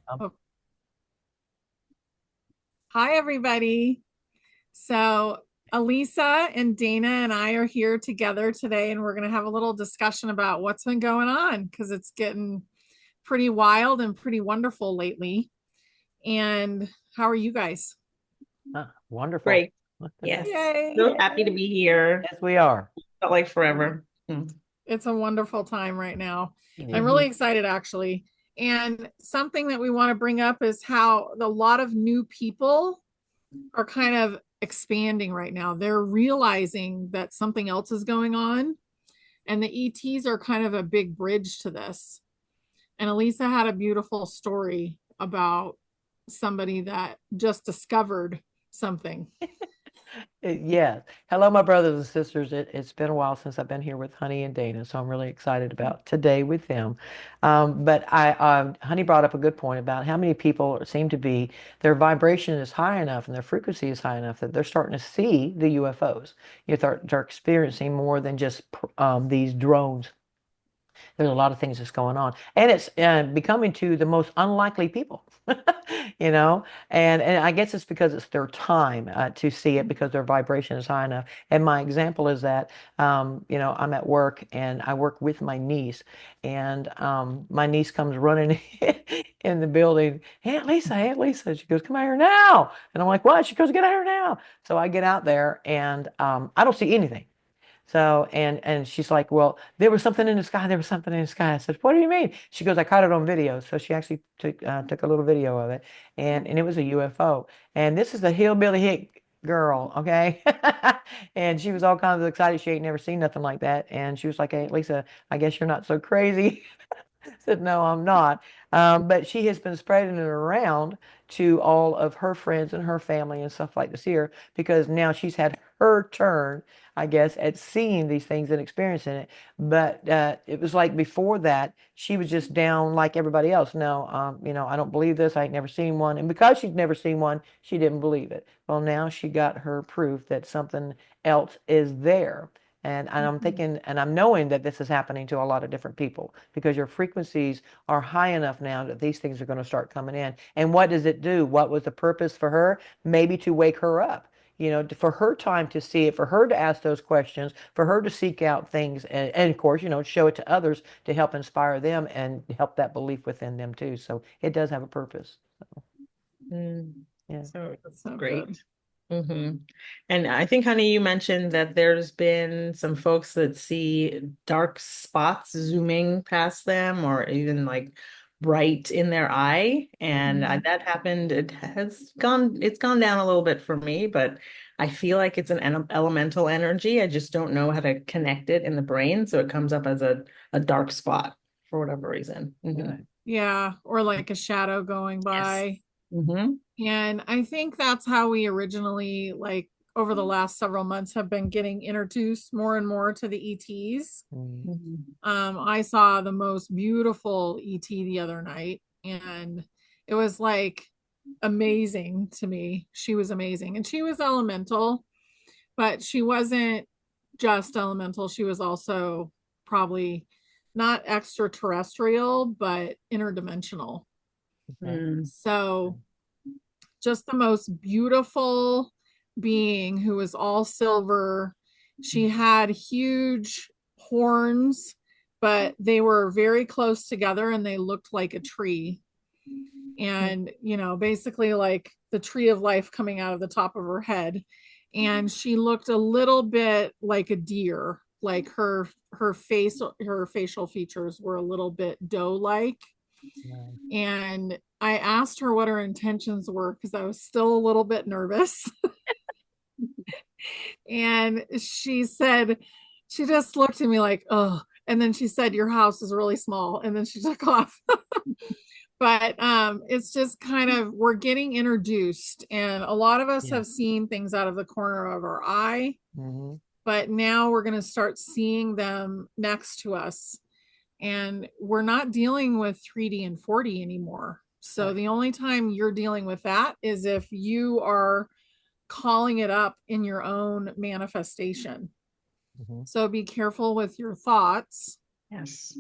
Oh, hi, everybody. So, Alisa and Dana and I are here together today, and we're going to have a little discussion about what's been going on because it's getting pretty wild and pretty wonderful lately. And how are you guys? Wonderful. Great. Yes. Yay. So happy to be here. Yes, we are. Felt like forever. It's a wonderful time right now. I'm Mm-hmm. really excited, actually. And something that we want to bring up is how a lot of new people are kind of expanding right now. They're realizing that something else is going on, and the ETs are kind of a big bridge to this. And Elisa had a beautiful story about somebody that just discovered something. Yes. Hello, my brothers and sisters. It's been a while since I've been here with Honey and Dayna, so I'm really excited about today with them. But Honey brought up a good point about how many people seem to be, their vibration is high enough and their frequency is high enough that they're starting to see the UFOs. They're experiencing more than just these drones. There's a lot of things that's going on, and it's becoming to the most unlikely people. you know and I guess it's because it's their time to see it because their vibration is high enough. And my example is that I'm at work and I work with my niece, and my niece comes running in the building. Hey Lisa, she goes, come out here now. And I'm like, what? She goes, get out here now. So I get out there, and I don't see anything. So, and she's like, well, there was something in the sky. There was something in the sky. I said, what do you mean? She goes, I caught it on video. So she actually took a little video of it, and it was a UFO. And this is a hillbilly hick girl, okay? And she was all kinds of excited. She ain't never seen nothing like that. And she was like, hey, Lisa, I guess you're not so crazy. Said, no, I'm not. But she has been spreading it around to all of her friends and her family and stuff like this here, because now she's had her turn, I guess, at seeing these things and experiencing it. But it was like before that, she was just down like everybody else. No, I don't believe this. I ain't never seen one. And because she's never seen one, she didn't believe it. Well, now she got her proof that something else is there. And I'm thinking, and I'm knowing that this is happening to a lot of different people because your frequencies are high enough now that these things are going to start coming in. And what does it do? What was the purpose for her? Maybe to wake her up, for her time to see it, for her to ask those questions, for her to seek out things, and of course, show it to others to help inspire them and help that belief within them too. So it does have a purpose. So, Mm. yeah. So That's so good. great. hmm And I think, honey, you mentioned that there's been some folks that see dark spots zooming past them or even like bright in their eye. And Mhm. that happened. It's gone down a little bit for me, but I feel like it's an elemental energy. I just don't know how to connect it in the brain. So it comes up as a dark spot for whatever reason. Right. Yeah, or like a shadow going Yes. by. hmm And I think that's how we originally, like over the last several months, have been getting introduced more and more to the ETs. Mm. hmm I saw the most beautiful ET the other night, and it was like amazing to me. She was amazing, and she was elemental, but she wasn't just elemental. She was also probably not extraterrestrial, but interdimensional. Okay. So just the most beautiful being who was all silver. She had huge horns, but they were very close together and they looked like a tree. And, basically like the tree of life coming out of the top of her head. And she looked a little bit like a deer, like her facial features were a little bit doe like. Yeah. And I asked her what her intentions were because I was still a little bit nervous. And she said, she just looked at me like, oh. And then she said, your house is really small. And then she took off. But it's just kind of, we're getting introduced. And a lot of us Yeah. have seen things out of the corner of our eye. hmm But now we're going to start seeing them next to us. And we're not dealing with 3D and 4D anymore. So Right. the only time you're dealing with that is if you are calling it up in your own manifestation. hmm So be careful with your thoughts Yes.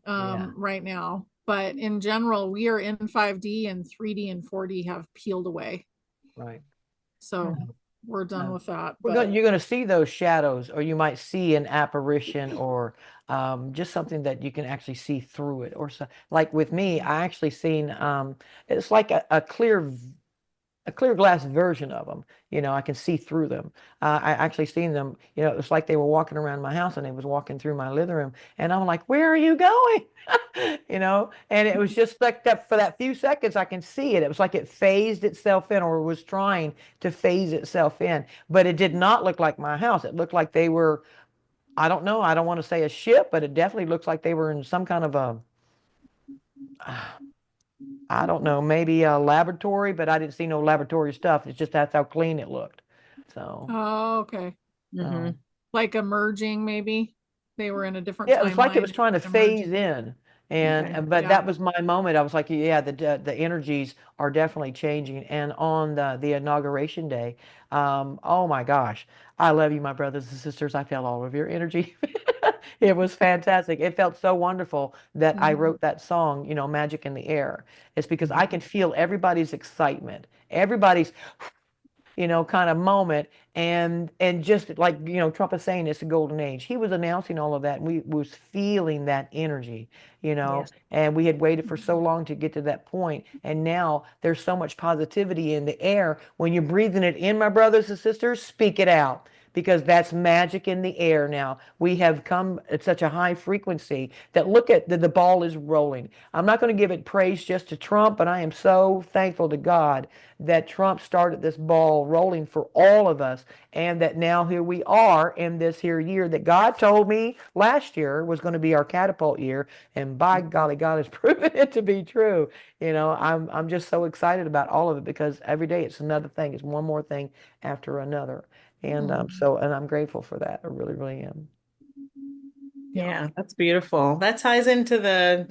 Yeah. right now. But in general, we are in 5D, and 3D and 4D have peeled away. Right. So Mhm. we're done No. with that. We're But going, you're going to see those shadows, or you might see an apparition, or just something that you can actually see through it. Or so, like with me, I actually seen it's like a clear glass version of them. I can see through them. I actually seen them. It was like they were walking around my house and they was walking through my living room, and I'm like, "Where are you going?" And it was just like that for that few seconds. I can see it. It was like it phased itself in, or was trying to phase itself in, but it did not look like my house. It looked like they were. I don't know. I don't want to say a ship, but it definitely looks like they were in some kind of a I don't know, maybe a laboratory, but I didn't see no laboratory stuff. It's just that's how clean it looked. So, oh, okay. so Mhm. Like emerging, maybe they were in a different yeah, it was like it was timeline trying to and emerging. phase in. And Okay. but Yeah. that was my moment. I was like, yeah, the energies are definitely changing. And on the inauguration day, oh my gosh, I love you, my brothers and sisters. I felt all of your energy. It was fantastic. It felt so wonderful that I Mhm. wrote that song, Magic in the Air. It's because I Mhm. can feel everybody's excitement, everybody's kind of moment. And just like Trump is saying, it's a golden age. He was announcing all of that, and we was feeling that energy. Yes. And we had waited for so long to get to that point, and now there's so much positivity in the air. When you're breathing it in, my brothers and sisters, speak it out, because that's magic in the air. Now we have come at such a high frequency that look at the ball is rolling. I'm not going to give it praise just to Trump, but I am so thankful to God that Trump started this ball rolling for all of us, and that now here we are in this here year that God told me last year was going to be our catapult year, and by golly, God has proven it to be true. I'm just so excited about all of it, because every day it's another thing, it's one more thing after another. And Mhm. so I'm grateful for that. I really, really am. Yeah. Yeah, that's beautiful. That ties into the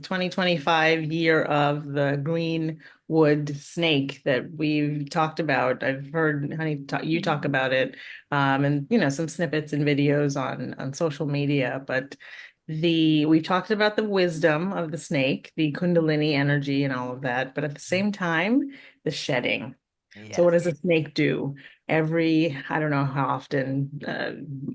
2025 year of the green wood snake that we've talked about. I've heard you talk about it, and some snippets and videos on social media. But we've talked about the wisdom of the snake, the Kundalini energy, and all of that. But at the same time, the shedding. So what Yes. does a snake do? I don't know how often,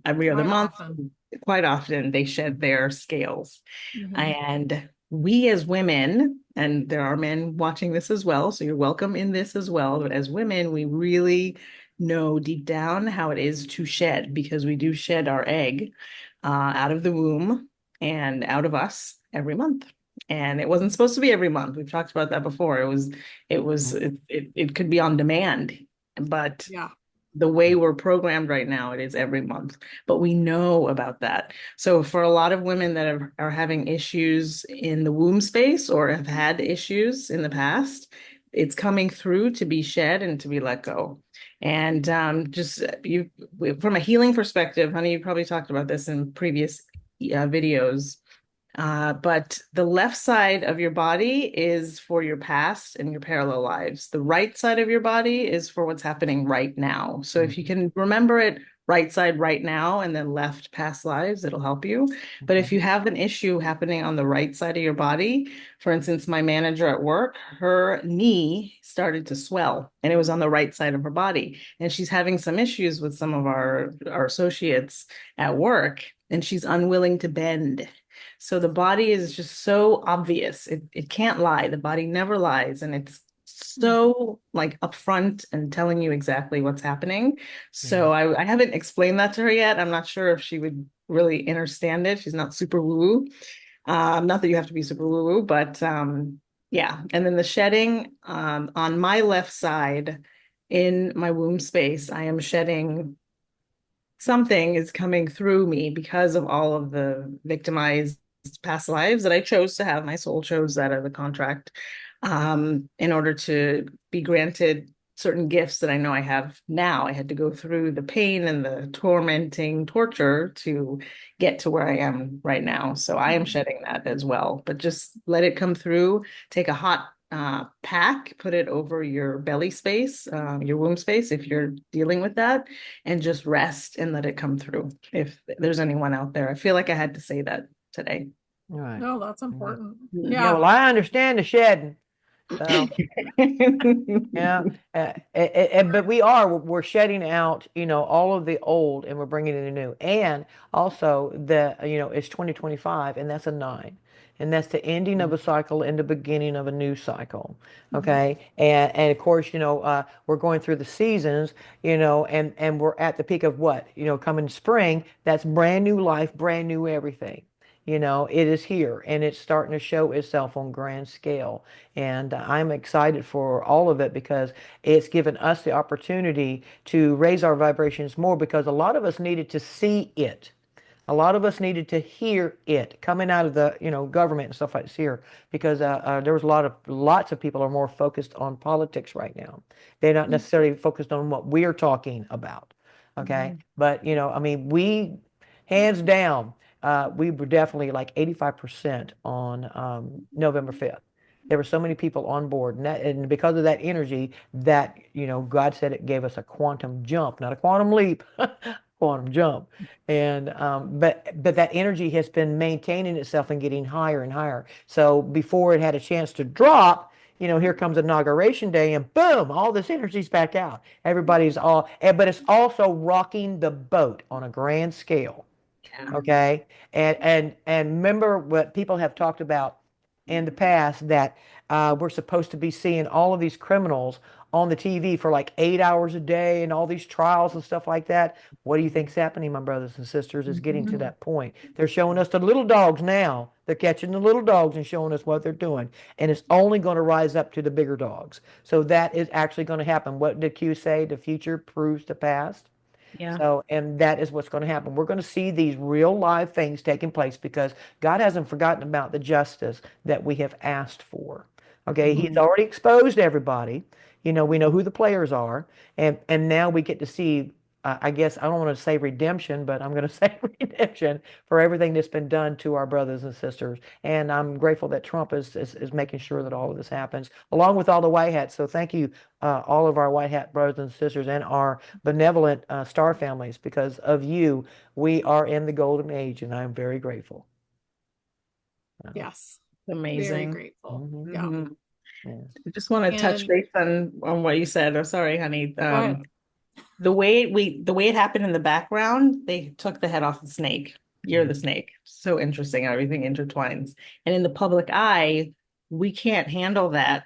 every other Quite month, often. quite often they shed their scales. Mhm. And we as women, and there are men watching this as well, so you're welcome in this as well, but as women, we really know deep down how it is to shed, because we do shed our egg out of the womb and out of us every month. And it wasn't supposed to be every month. We've talked about that before. It could be on demand, but Yeah. the way we're programmed right now, it is every month, but we know about that. So for a lot of women that are having issues in the womb space, or have had issues in the past, it's coming through to be shed and to be let go. And just you, from a healing perspective, honey, you probably talked about this in previous videos, but the left side of your body is for your past and your parallel lives. The right side of your body is for what's happening right now. So if you Mhm. can remember it right side right now and then left past lives, it'll help you. But Okay. if you have an issue happening on the right side of your body, for instance, my manager at work, her knee started to swell and it was on the right side of her body. And she's having some issues with some of our associates at work, and she's unwilling to bend. So the body is just so obvious. It can't lie. The body never lies. And it's Mhm. so like upfront and telling you exactly what's happening. So Mhm. I haven't explained that to her yet. I'm not sure if she would really understand it. She's not super woo-woo. Not that you have to be super woo-woo, but yeah. And then the shedding on my left side in my womb space, I am shedding something is coming through me because of all of the victimized past lives that I chose to have. My soul chose that as a contract, in order to be granted certain gifts that I know I have now. I had to go through the pain and the tormenting torture to get to where I am right now. So I am Mhm. shedding that as well, but just let it come through. Take a hot pack, put it over your belly space, your womb space, if you're dealing with that, and just rest and let it come through. If there's anyone out there, I feel like I had to say that today. All right. No, that's Mhm. important. Yeah, Yeah. well, I understand the shedding. So, yeah, but we're shedding out, all of the old and we're bringing in the new. And also it's 2025 and that's a nine. And that's the ending of a cycle and the beginning of a new cycle. Mhm. Okay. And of course, we're going through the seasons, and we're at the peak of what, coming spring, that's brand new life, brand new everything. It is here and it's starting to show itself on grand scale. And I'm excited for all of it because it's given us the opportunity to raise our vibrations more because a lot of us needed to see it. A lot of us needed to hear it coming out of the, government and stuff like this here because there was lots of people are more focused on politics right now. They're not necessarily focused on what we're talking about. Okay. Mhm. But, I mean, hands down, we were definitely like 85% on November 5th. There were so many people on board, and because of that energy, that God said it gave us a quantum jump, not a quantum leap, quantum jump. And but that energy has been maintaining itself and getting higher and higher. So before it had a chance to drop, here comes inauguration day, and boom, all this energy's back out. Everybody's but it's also rocking the boat on a grand scale. Yeah. Okay. And remember what people have talked about in the past that we're supposed to be seeing all of these criminals on the TV for like 8 hours a day and all these trials and stuff like that. What do you think's happening, my brothers and sisters? Is getting to Mhm. that point. They're showing us the little dogs now. They're catching the little dogs and showing us what they're doing. And it's only going to rise up to the bigger dogs. So that is actually going to happen. What did Q say? The future proves the past. Yeah. So, and that is what's going to happen. We're going to see these real live things taking place because God hasn't forgotten about the justice that we have asked for. Okay, He's Mhm. already exposed everybody. We know who the players are, and now we get to see. I guess I don't want to say redemption, but I'm going to say redemption for everything that's been done to our brothers and sisters. And I'm grateful that Trump is making sure that all of this happens, along with all the white hats. So thank you, all of our white hat brothers and sisters, and our benevolent star families. Because of you, we are in the golden age, and I'm very grateful. Uh, Yes. Very Amazing. grateful. mhm, Yeah. Mhm. yeah. I just want to touch And base on what you said. I'm sorry, honey. go ahead. The way it happened in the background, they took the head off the snake. You're the Mhm, snake. So interesting. Everything intertwines. And in the public eye, we can't handle that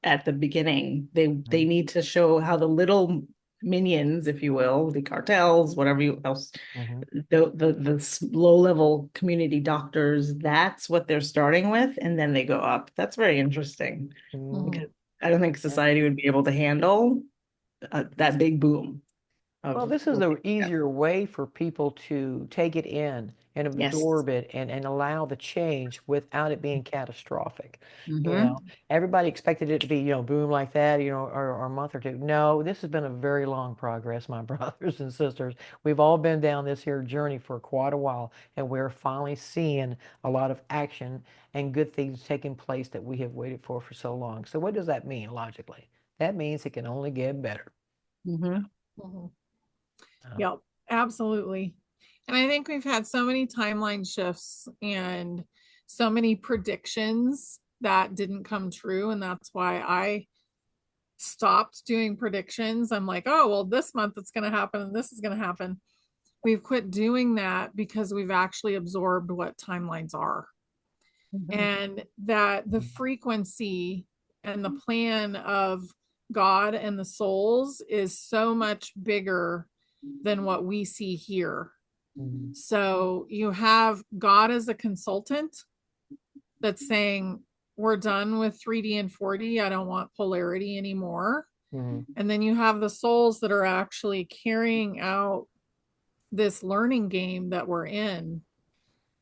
at the beginning. They mhm, need to show how the little minions, if you will, the cartels, whatever you else, mhm, the low level community doctors, that's what they're starting with, and then they go up. That's very interesting Mhm. because I don't think mhm. society would be able to handle that big boom Well, of this is the easier way for people to take it in and yes. absorb it and allow the change without it being catastrophic. Hmm. Everybody expected it to be, boom like that, or a month or two. No, this has been a very long progress, my brothers and sisters. We've all been down this here journey for quite a while, and we're finally seeing a lot of action and good things taking place that we have waited for so long. So what does that mean logically? That means it can only get better. Hmm. Mhm. Uh, Yep, absolutely. And I think we've had so many timeline shifts and so many predictions that didn't come true. And that's why I stopped doing predictions. I'm like, oh, well, this month it's going to happen and this is going to happen. We've quit doing that because we've actually absorbed what timelines are Hmm. and that the frequency and the plan of God and the souls is so much bigger than what we see here. mhm, So you have God as a consultant that's saying, we're done with 3D and 4D. I don't want polarity anymore. mhm, And then you have the souls that are actually carrying out this learning game that we're in.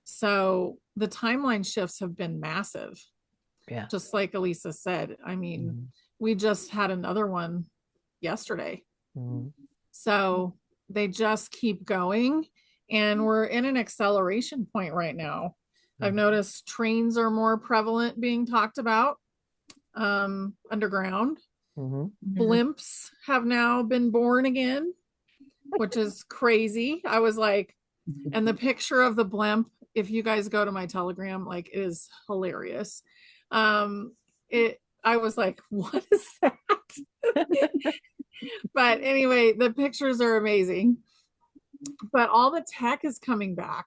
So the timeline shifts have been massive, yeah. just like Alisa said. I mean, Mhm, we just had another one yesterday. mhm, So they just keep going. And we're in an acceleration point right now. I've mhm, noticed trains are more prevalent being talked about underground. mhm, Blimps have now been born again, which is crazy. I was like, and the picture of the blimp if you guys go to my Telegram, like it is hilarious. It I was like, what is that? But anyway, the pictures are amazing. But all the tech is coming back.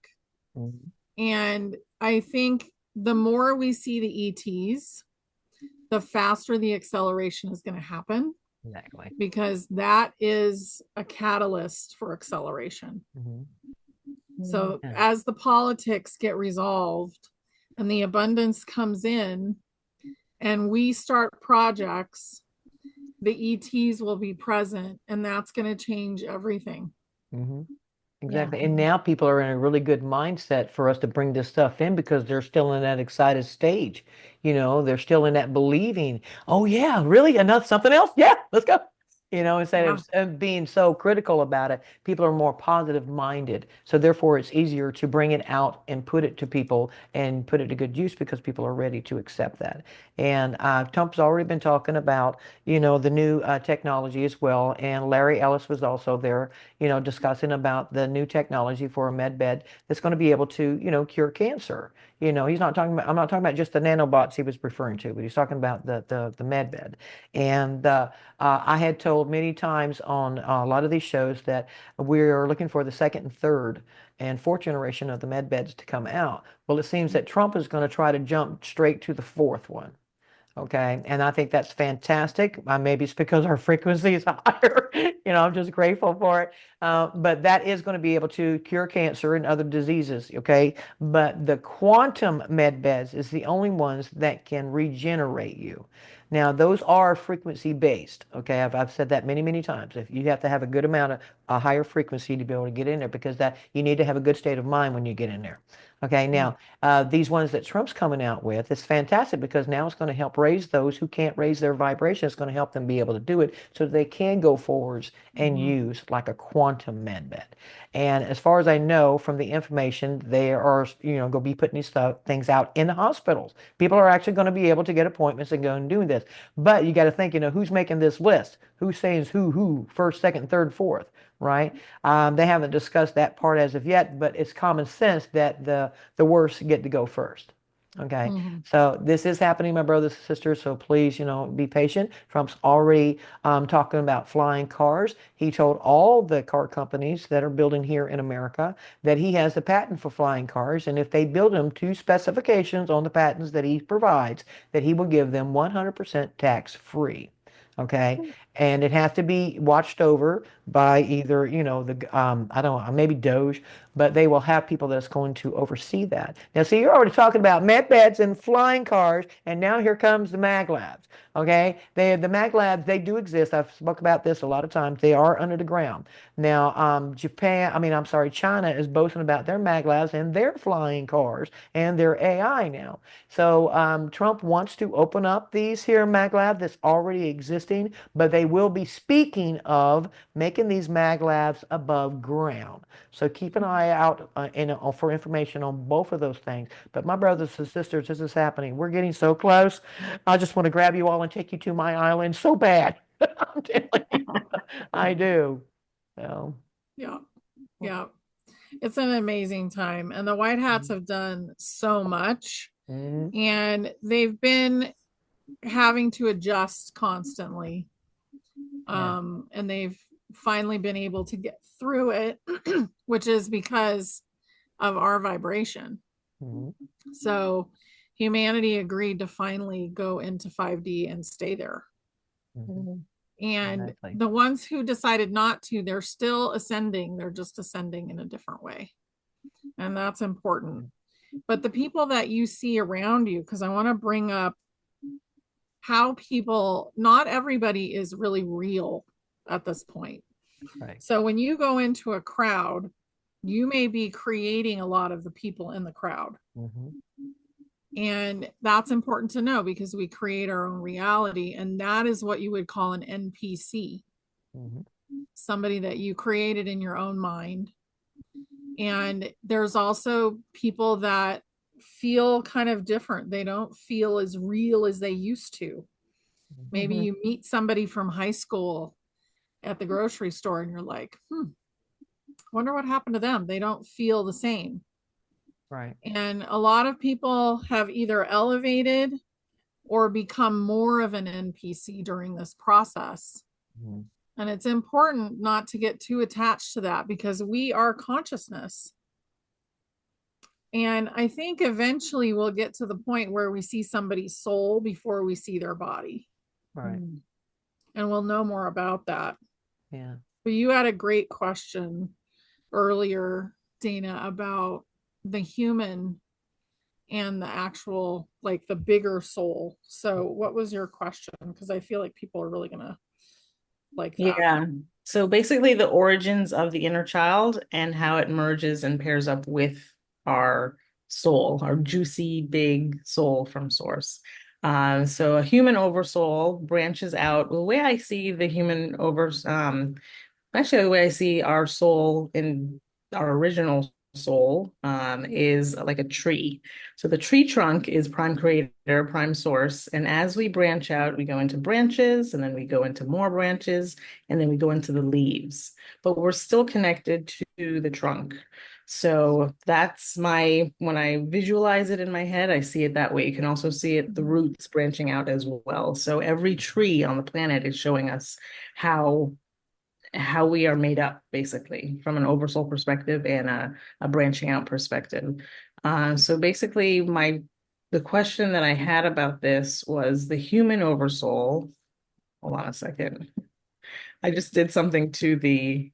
Mhm. And I think the more we see the ETs, the faster the acceleration is going to happen Exactly. because that is a catalyst for acceleration. Mhm. So Yeah. as the politics get resolved and the abundance comes in and we start projects, the ETs will be present and that's going to change everything. Mhm. Yeah. Exactly. And now people are in a really good mindset for us to bring this stuff in because they're still in that excited stage. They're still in that believing, oh yeah, really? Another something else? Yeah, let's go. Instead Yeah. of being so critical about it, people are more positive minded. So therefore it's easier to bring it out and put it to people and put it to good use because people are ready to accept that. And Trump's already been talking about, the new technology as well. And Larry Ellis was also there discussing about the new technology for a med bed that's going to be able to, cure cancer. He's not talking about, I'm not talking about just the nanobots he was referring to, but he's talking about the med bed. And I had told many times on a lot of these shows that we're looking for the second and third and fourth generation of the med beds to come out. Well, it seems that Trump is going to try to jump straight to the fourth one. Okay. And I think that's fantastic. Maybe it's because our frequency is higher. I'm just grateful for it. But that is going to be able to cure cancer and other diseases. Okay. But the quantum med beds is the only ones that can regenerate you. Now, those are frequency based. Okay. I've said that many, many times. If you have to have a good amount of a higher frequency to be able to get in there because that you need to have a good state of mind when you get in there. Okay. Now, these ones that Trump's coming out with, it's fantastic because now it's going to help raise those who can't raise their vibration. It's going to help them be able to do it so they can go forwards and Mm-hmm. use like a quantum med bed. And as far as I know from the information, they are, going to be putting these things out in the hospitals. People are actually going to be able to get appointments and go and do this. But you got to think, who's making this list? Who's saying who, first, second, third, fourth, right? They haven't discussed that part as of yet, but it's common sense that the worst get to go first. Okay, Mm-hmm. so this is happening, my brothers and sisters. So please, be patient. Trump's already talking about flying cars. He told all the car companies that are building here in America that he has a patent for flying cars, and if they build them to specifications on the patents that he provides, that he will give them 100% tax free. Okay, and it has to be watched over by either, the I don't know, maybe Doge, but they will have people that's going to oversee that. Now, see, you're already talking about med beds and flying cars, and now here comes the mag labs. Okay, the mag labs, they do exist. I've spoke about this a lot of times. They are under the ground. Now, I'm sorry, China is boasting about their mag labs and their flying cars and their AI now. So Trump wants to open up these here mag lab that's already existing, but they will be speaking of making these mag labs above ground. So keep an eye out for information on both of those things. But my brothers and sisters, this is happening. We're getting so close. I just want to grab you all and take you to my island so bad. I'm telling you, I do. So, Yeah. Yeah. It's an amazing time. And the White Hats have done so much mm, and they've been having to adjust constantly. yeah. And they've finally been able to get through it, which is because of our vibration. Mm, So humanity agreed to finally go into 5D and stay there. mm, And exactly. the ones who decided not to, they're still ascending. They're just ascending in a different way. And that's important. But the people that you see around you, because I want to bring up how people, not everybody is really real at this point. Right. So when you go into a crowd, you may be creating a lot of the people in the crowd. Mm-hmm. And that's important to know because we create our own reality. And that is what you would call an NPC, Mm-hmm. somebody that you created in your own mind. And there's also people that feel kind of different. They don't feel as real as they used to. Maybe Mm-hmm. you meet somebody from high school at the grocery store and you're like, wonder what happened to them. They don't feel the same. Right. And a lot of people have either elevated or become more of an NPC during this process. Mhm. And it's important not to get too attached to that because we are consciousness. And I think eventually we'll get to the point where we see somebody's soul before we see their body. Right. And we'll know more about that. Yeah. But you had a great question earlier, Dana, about the human and the actual, like the bigger soul. So, what was your question? Because I feel like people are really going to like that. Yeah. So basically, the origins of the inner child and how it merges and pairs up with our soul, our juicy, big soul from source. So a human oversoul branches out. The way I see the human actually, the way I see our soul in our original soul is like a tree. So the tree trunk is prime creator, prime source. And as we branch out, we go into branches and then we go into more branches and then we go into the leaves. But we're still connected to the trunk. So that's when I visualize it in my head, I see it that way. You can also see it, the roots branching out as well. So every tree on the planet is showing us how we are made up, basically, from an oversoul perspective and a branching out perspective. So basically, the question that I had about this was the human oversoul. Hold on a second. I just did something to the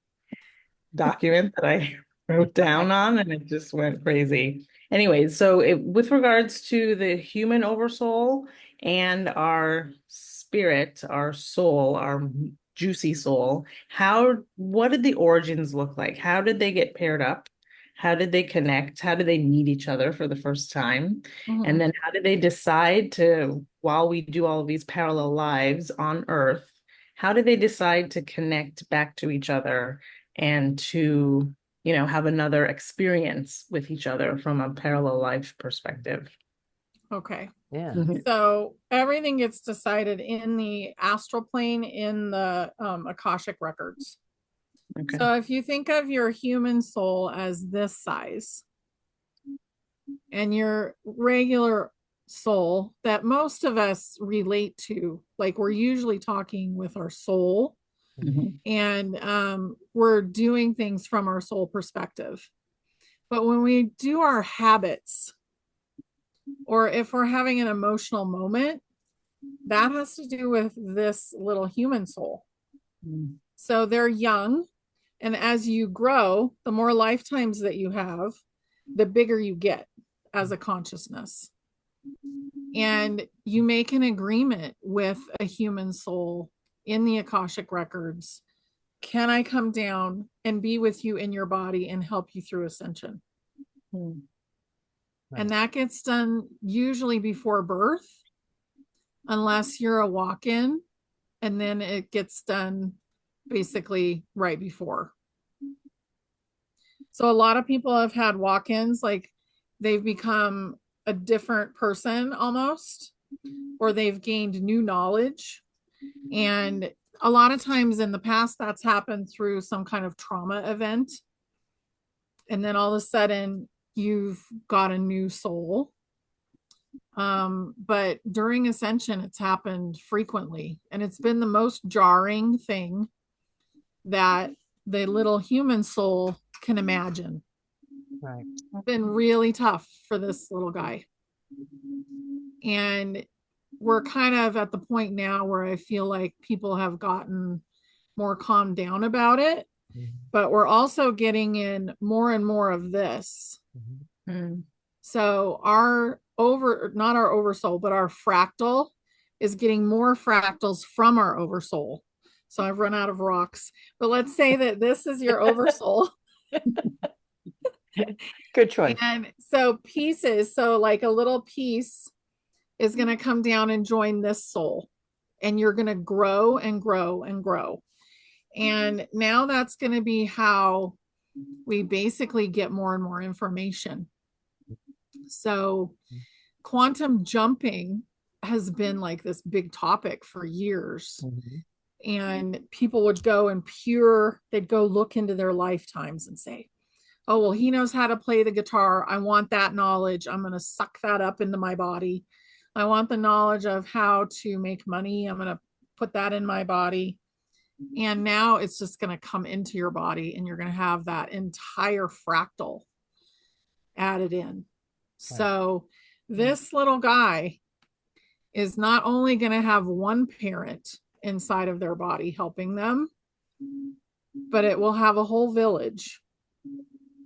document that I wrote Okay. down on, and it just went crazy. Anyway, so with regards to the human oversoul and our spirit, our soul, our juicy soul, what did the origins look like? How did they get paired up? How did they connect? How did they meet each other for the first time? And Mhm. then how did they decide to, while we do all of these parallel lives on Earth, how did they decide to connect back to each other and to, have another experience with each other from a parallel life perspective? Okay. Yeah. Mhm. So everything gets decided in the astral plane in the Akashic records. Okay. So if you think of your human soul as this size and your regular soul that most of us relate to, like we're usually talking with our soul Mhm. Mhm. and we're doing things from our soul perspective. But when we do our habits, or if we're having an emotional moment, that has to do with this little human soul. Mhm. So they're young. And as you grow, the more lifetimes that you have, the bigger you get as a consciousness. And you make an agreement with a human soul in the Akashic records. Can I come down and be with you in your body and help you through ascension? Mhm. And Right. that gets done usually before birth, unless you're a walk in, and then it gets done basically right before. So a lot of people have had walk ins, like they've become a different person almost, or they've gained new knowledge. And a lot of times in the past, that's happened through some kind of trauma event. And then all of a sudden, you've got a new soul. But during ascension, it's happened frequently. And it's been the most jarring thing that the little human soul can imagine. Right. Been really tough for this little guy. And we're kind of at the point now where I feel like people have gotten more calmed down about it, Mhm. but we're also getting in more and more of this. Mhm. Mhm. So not our oversoul, but our fractal is getting more fractals from our oversoul. So I've run out of rocks, but let's say that this is your oversoul. Good choice. And so pieces, so like a little piece is going to come down and join this soul, and you're going to grow and grow and grow. And now that's going to be how we basically get more and more information. So quantum jumping has been like this big topic for years. Mhm. And people would go and they'd go look into their lifetimes and say, oh, well, he knows how to play the guitar. I want that knowledge. I'm going to suck that up into my body. I want the knowledge of how to make money. I'm going to put that in my body. And now it's just going to come into your body and you're going to have that entire fractal added in. Right. So this little guy is not only going to have one parent inside of their body helping them, but it will have a whole village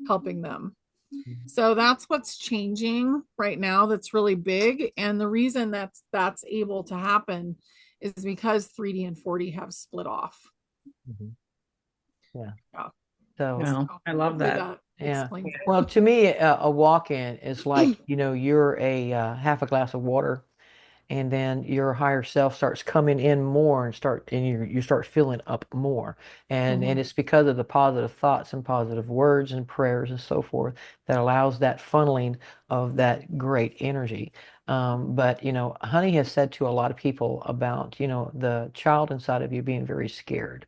helping them. Mhm. So that's what's changing right now, that's really big. And the reason that's able to happen is because 3D and 4D have split off. Mhm. Yeah. Yeah. So, No, So I love hopefully that. that yeah. explains it. Well, to me, a walk-in is like, you're a half a glass of water, and then your higher self starts coming in more and you start filling up more, and Mhm. it's because of the positive thoughts and positive words and prayers and so forth that allows that funneling of that great energy. But Honey has said to a lot of people about the child inside of you being very scared.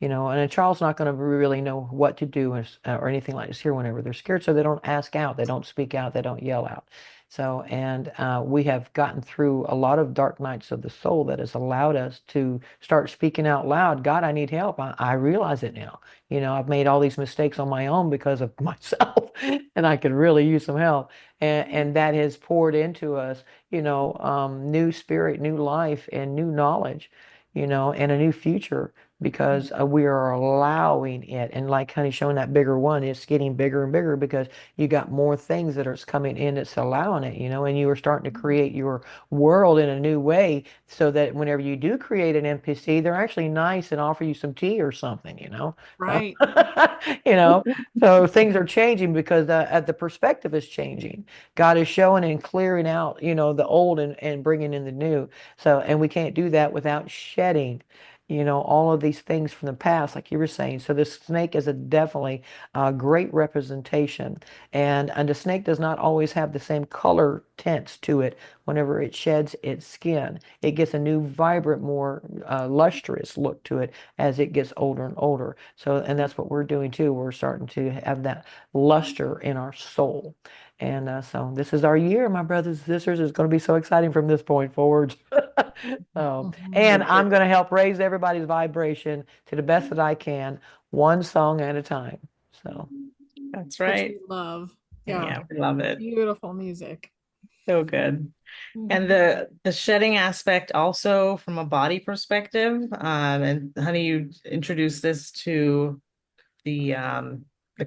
And a child's not going to really know what to do or anything like this here whenever they're scared, so they don't ask out, they don't speak out, they don't yell out. So, and we have gotten through a lot of dark nights of the soul that has allowed us to start speaking out loud. God, I need help. I realize it now. I've made all these mistakes on my own because of myself, and I could really use some help. And that has poured into us, new spirit, new life, and new knowledge, and a new future because we are allowing it. And like Honey showing that bigger one, it's getting bigger and bigger because you got more things that are coming in that's allowing it, and you are starting to create your world in a new way so that whenever you do create an NPC, they're actually nice and offer you some tea or something. So, Right. you know, so things are changing because the perspective is changing. God is showing and clearing out, the old and bringing in the new. So, and we can't do that without shedding all of these things from the past, like you were saying. So this snake is a definitely a great representation. And the snake does not always have the same color tints to it whenever it sheds its skin. It gets a new, vibrant, more lustrous look to it as it gets older and older. So, and that's what we're doing too. We're starting to have that luster in our soul. And so this is our year, my brothers and sisters. It's going to be so exciting from this point forward. Mhm. And So I'm going to help raise everybody's vibration to the best that I can, one song at a time. So, that's Which right. we love. Yeah. Yeah, we love it. Beautiful music. So good. And Mhm. the shedding aspect also from a body perspective, and Honey, you introduced this to the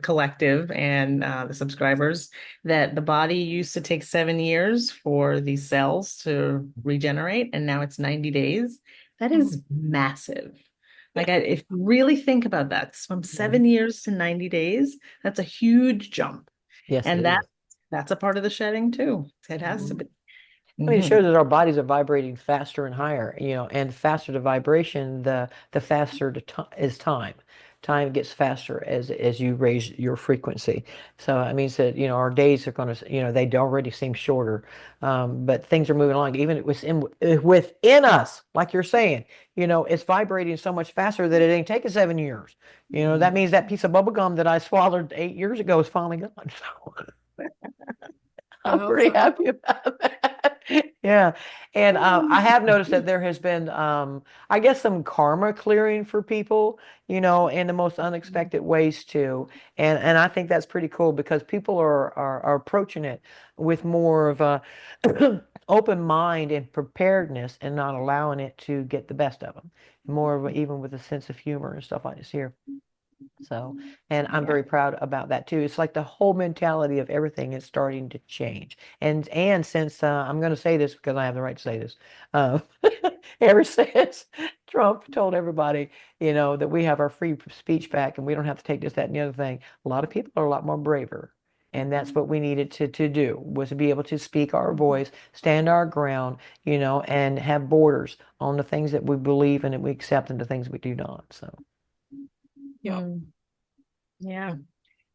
collective and the subscribers that the body used to take 7 years for these cells to regenerate, and now it's 90 days. That Mhm. is massive. Like if you really think about that, from mhm. 7 years to 90 days, that's a huge jump. Yes, it And is. that's a part of the shedding too. It has to Mhm. be. I mean, it Hmm. shows that our bodies are vibrating faster and higher, and faster the vibration, the faster is time. Time gets faster as you raise your frequency. So I mean, so our days are going to, they already seem shorter, but things are moving along. Even within us, like you're saying, it's vibrating so much faster that it ain't taking 7 years. That means that piece of bubble gum that I swallowed 8 years ago is finally gone. So. I I'm hope pretty so. happy about that. Yeah. And I have noticed that there has been, I guess, some karma clearing for people, in the most unexpected ways too. And I think that's pretty cool because people are approaching it with more of a open mind and preparedness and not allowing it to get the best of them. More of even with a sense of humor and stuff like this here. So, and I'm Yeah. very proud about that too. It's like the whole mentality of everything is starting to change. And since I'm going to say this because I have the right to say this, uh, ever since Trump told everybody, that we have our free speech back and we don't have to take this, that, and the other thing, a lot of people are a lot more braver. And that's what we needed to do was to be able to speak our Mhm. voice, stand our ground, and have borders on the things that we believe and that we accept and the things we do not. So. Yep. Mm, yeah.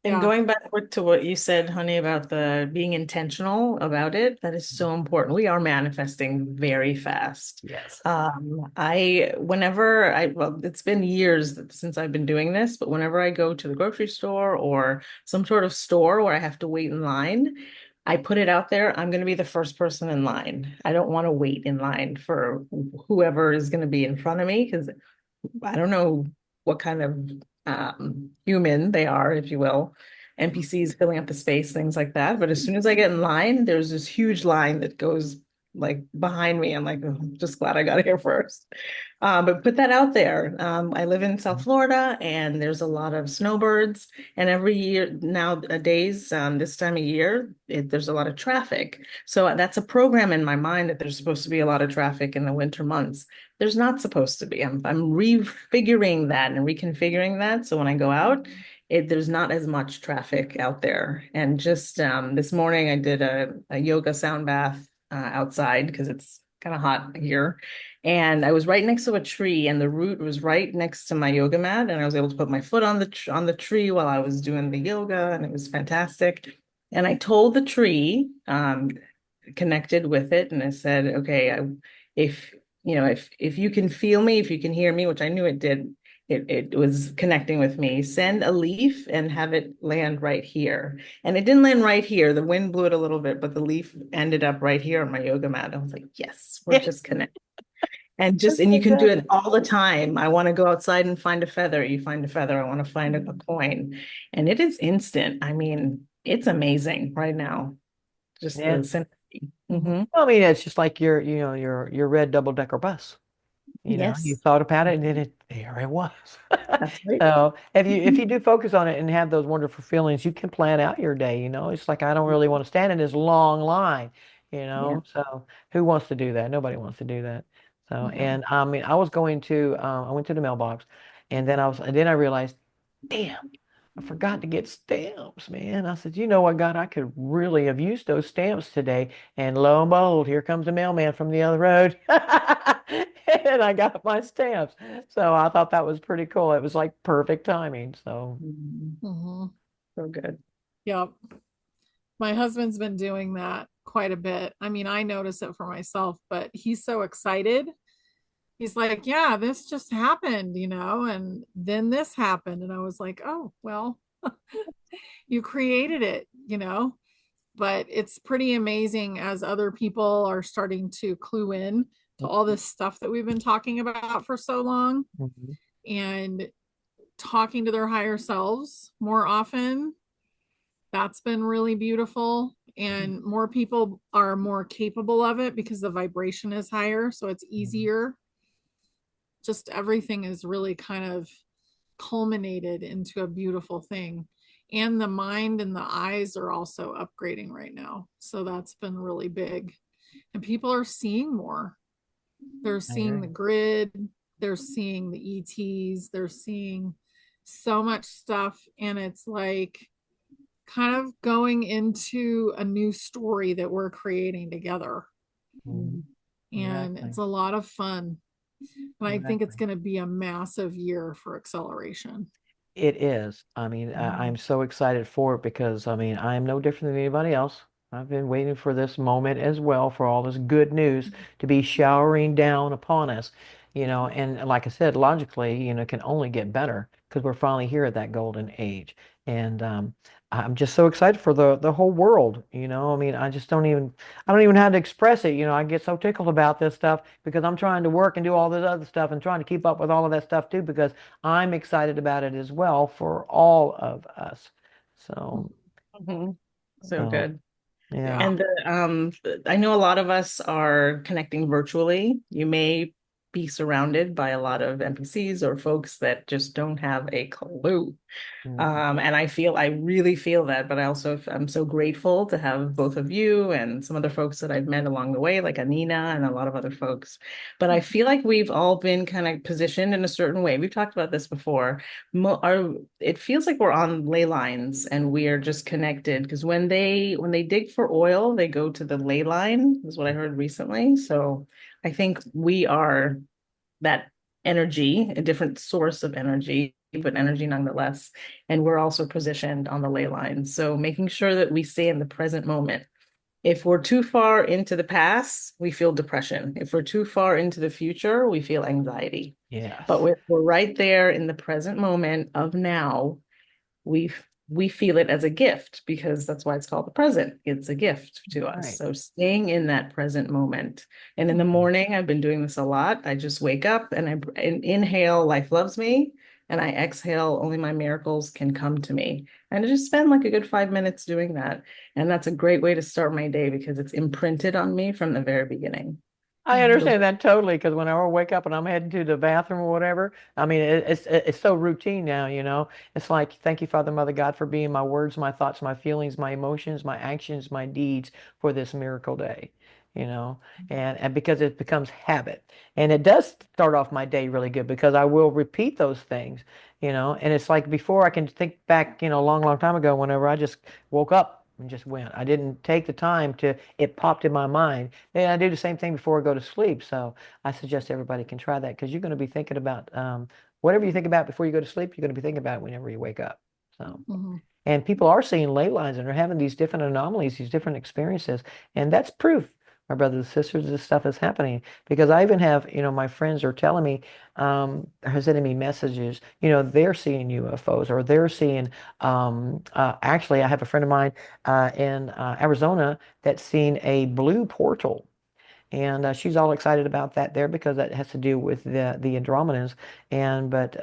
And Yeah. going back to what you said, honey, about the being intentional about it, that is so important. We are manifesting very fast. Yes. Well, it's been years since I've been doing this, but whenever I go to the grocery store or some sort of store where I have to wait in line, I put it out there. I'm going to be the first person in line. I don't want to wait in line for whoever is going to be in front of me because I don't know what kind of human they are, if you will. NPCs filling up the space, things like that. But as soon as I get in line, there's this huge line that goes like behind me. I'm like, "Oh, I'm just glad I got here first." But put that out there. I live in South Florida, and there's a lot of snowbirds. And every year nowadays, this time of year, there's a lot of traffic. So that's a program in my mind that there's supposed to be a lot of traffic in the winter months. There's not supposed to be. I'm refiguring that and reconfiguring that. So when I go out, there's not as much traffic out there. And just this morning, I did a yoga sound bath outside because it's kind of hot here. And I was right next to a tree, and the root was right next to my yoga mat, and I was able to put my foot on the tree while I was doing the yoga, and it was fantastic. And I told the tree, connected with it, and I said, "Okay, if if you can feel me, if you can hear me, which I knew it did, it was connecting with me. Send a leaf and have it land right here." And it didn't land right here. The wind blew it a little bit, but the leaf ended up right here on my yoga mat. I was like, "Yes, we're Yeah, just connected." And that's you can do it fantastic. all the time. I want to go outside and find a feather. You find a feather. I want to find a coin. And it is instant. I mean, it's amazing right now. Just Yeah. the synergy. Mhm. Well, I mean, it's just like your red double-decker bus. You Yes, thought about it and then there it was. that's right. So if you do focus on it and have those wonderful feelings, you can plan out your day. It's like I don't really want to stand in this long line, Yeah. So who wants to do that? Nobody wants to do that. So Yeah. and I mean I went to the mailbox and then I realized, damn. I forgot to get stamps, man. I said, you know what, God, I could really have used those stamps today. And lo and behold, here comes the mailman from the other road. And I got my stamps. So I thought that was pretty cool. It was like perfect timing. So, Mhm. Mhm. So good. Yep. My husband's been doing that quite a bit. I mean, I notice it for myself, but he's so excited. He's like, yeah, this just happened, and then this happened. And I was like, oh, well, you created it. But it's pretty amazing as other people are starting to clue in to all this stuff that we've been talking about for so long mhm. and talking to their higher selves more often. That's been really beautiful. And more people are more capable of it because the vibration is higher. So it's easier. Just everything is really kind of culminated into a beautiful thing. And the mind and the eyes are also upgrading right now. So that's been really big. And people are seeing more. They're I seeing the agree. grid, they're seeing the ETs, they're seeing so much stuff. And it's like kind of going into a new story that we're creating together. Mhm. Mhm. And Exactly. it's a lot of fun. And I think it's Exactly. going to be a massive year for acceleration. It is. I mean, I'm Mhm. so excited for it because, I mean, I'm no different than anybody else. I've been waiting for this moment as well for all this good news to be showering down upon us, and like I said, logically, it can only get better because we're finally here at that golden age. And I'm just so excited for the whole world. I mean, I don't even know how to express it. I get so tickled about this stuff because I'm trying to work and do all this other stuff and trying to keep up with all of that stuff too because I'm excited about it as well for all of us. So, Mhm. So so good. yeah. Yeah. And I know a lot of us are connecting virtually. You may be surrounded by a lot of NPCs or folks that just don't have a clue. Mhm. And I really feel that, but I'm so grateful to have both of you and some other folks that I've met along the way, like Anina and a lot of other folks. But I feel like we've all been kind of positioned in a certain way. We've talked about this before. It feels like we're on ley lines and we are just connected because when they dig for oil, they go to the ley line, is what I heard recently. So I think we are that energy, a different source of energy, but energy nonetheless. And we're also positioned on the ley lines. So making sure that we stay in the present moment. If we're too far into the past, we feel depression. If we're too far into the future, we feel anxiety. But Yes. we're right there in the present moment of now, we we feel it as a gift because that's why it's called the present. It's a gift to us. Right. So staying in that present moment. And in the Mhm. morning, I've been doing this a lot. I just wake up and inhale, life loves me, and I exhale, only my miracles can come to me. And I just spend like a good 5 minutes doing that. And that's a great way to start my day because it's imprinted on me from the very beginning. I Mhm. So, understand that totally because whenever I wake up and I'm heading to the bathroom or whatever, I mean it's so routine now, you know. It's like thank you, Father, Mother, God, for being my words, my thoughts, my feelings, my emotions, my actions, my deeds for this miracle day, you know. And because it becomes habit, and it does start off my day really good because I will repeat those things, you know. And it's like before I can think back, you know, a long, long time ago, whenever I just woke up and just went. I didn't take the time to. It popped in my mind. And I do the same thing before I go to sleep. So I suggest everybody can try that because you're going to be thinking about whatever you think about before you go to sleep, you're going to be thinking about it whenever you wake up. So, Mhm. and people are seeing ley lines and they're having these different anomalies, these different experiences. And that's proof, my brothers and sisters, this stuff is happening. Because I even have, you know, my friends are telling me, are sending me messages, you know, they're seeing UFOs or they're seeing, actually, I have a friend of mine in Arizona that's seen a blue portal. And she's all excited about that there because that has to do with the Andromedans. And but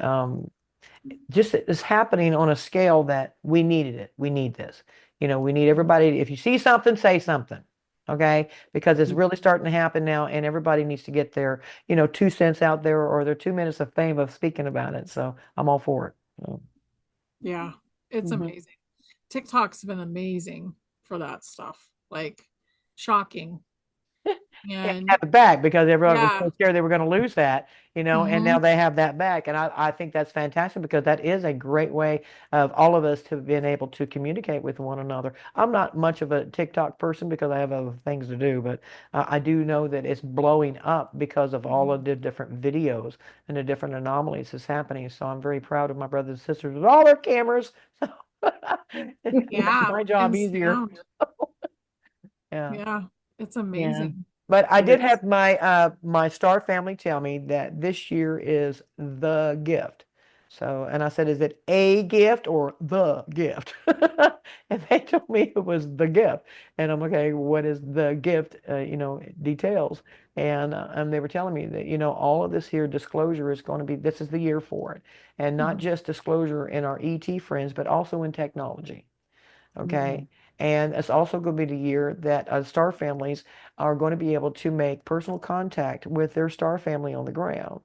just it's happening on a scale that we needed it. We need this. You know, we need everybody. If you see something, say something. Okay, because it's really starting to happen now, and everybody needs to get their, you know, 2 cents out there or their 2 minutes of fame of speaking about it. So I'm all for it. So, Yeah, it's mhm. amazing. TikTok's been amazing for that stuff. Like shocking. Yeah, And have it back because everyone was yeah. so scared they were going to lose that, you know, and now Hmm. they have that back. And I think that's fantastic because that is a great way of all of us to being able to communicate with one another. I'm not much of a TikTok person because I have other things to do, but I do know that it's blowing up because of all of the different videos and the different anomalies that's happening. So I'm very proud of my brothers and sisters with all their cameras. It makes Yeah. my job And easier. sound. Yeah. Yeah. It's yeah. amazing. But I It did is. have my star family tell me that this year is the gift. So, and I said, is it a gift or the gift? And they told me it was the gift. And I'm okay, what is the gift? You know, details. And they were telling me that, you know, all of this here disclosure is going to be, this is the year for it. And not Mhm. just disclosure in our ET friends, but also in technology. Mhm. Okay. And it's also going to be the year that star families are going to be able to make personal contact with their star family on the ground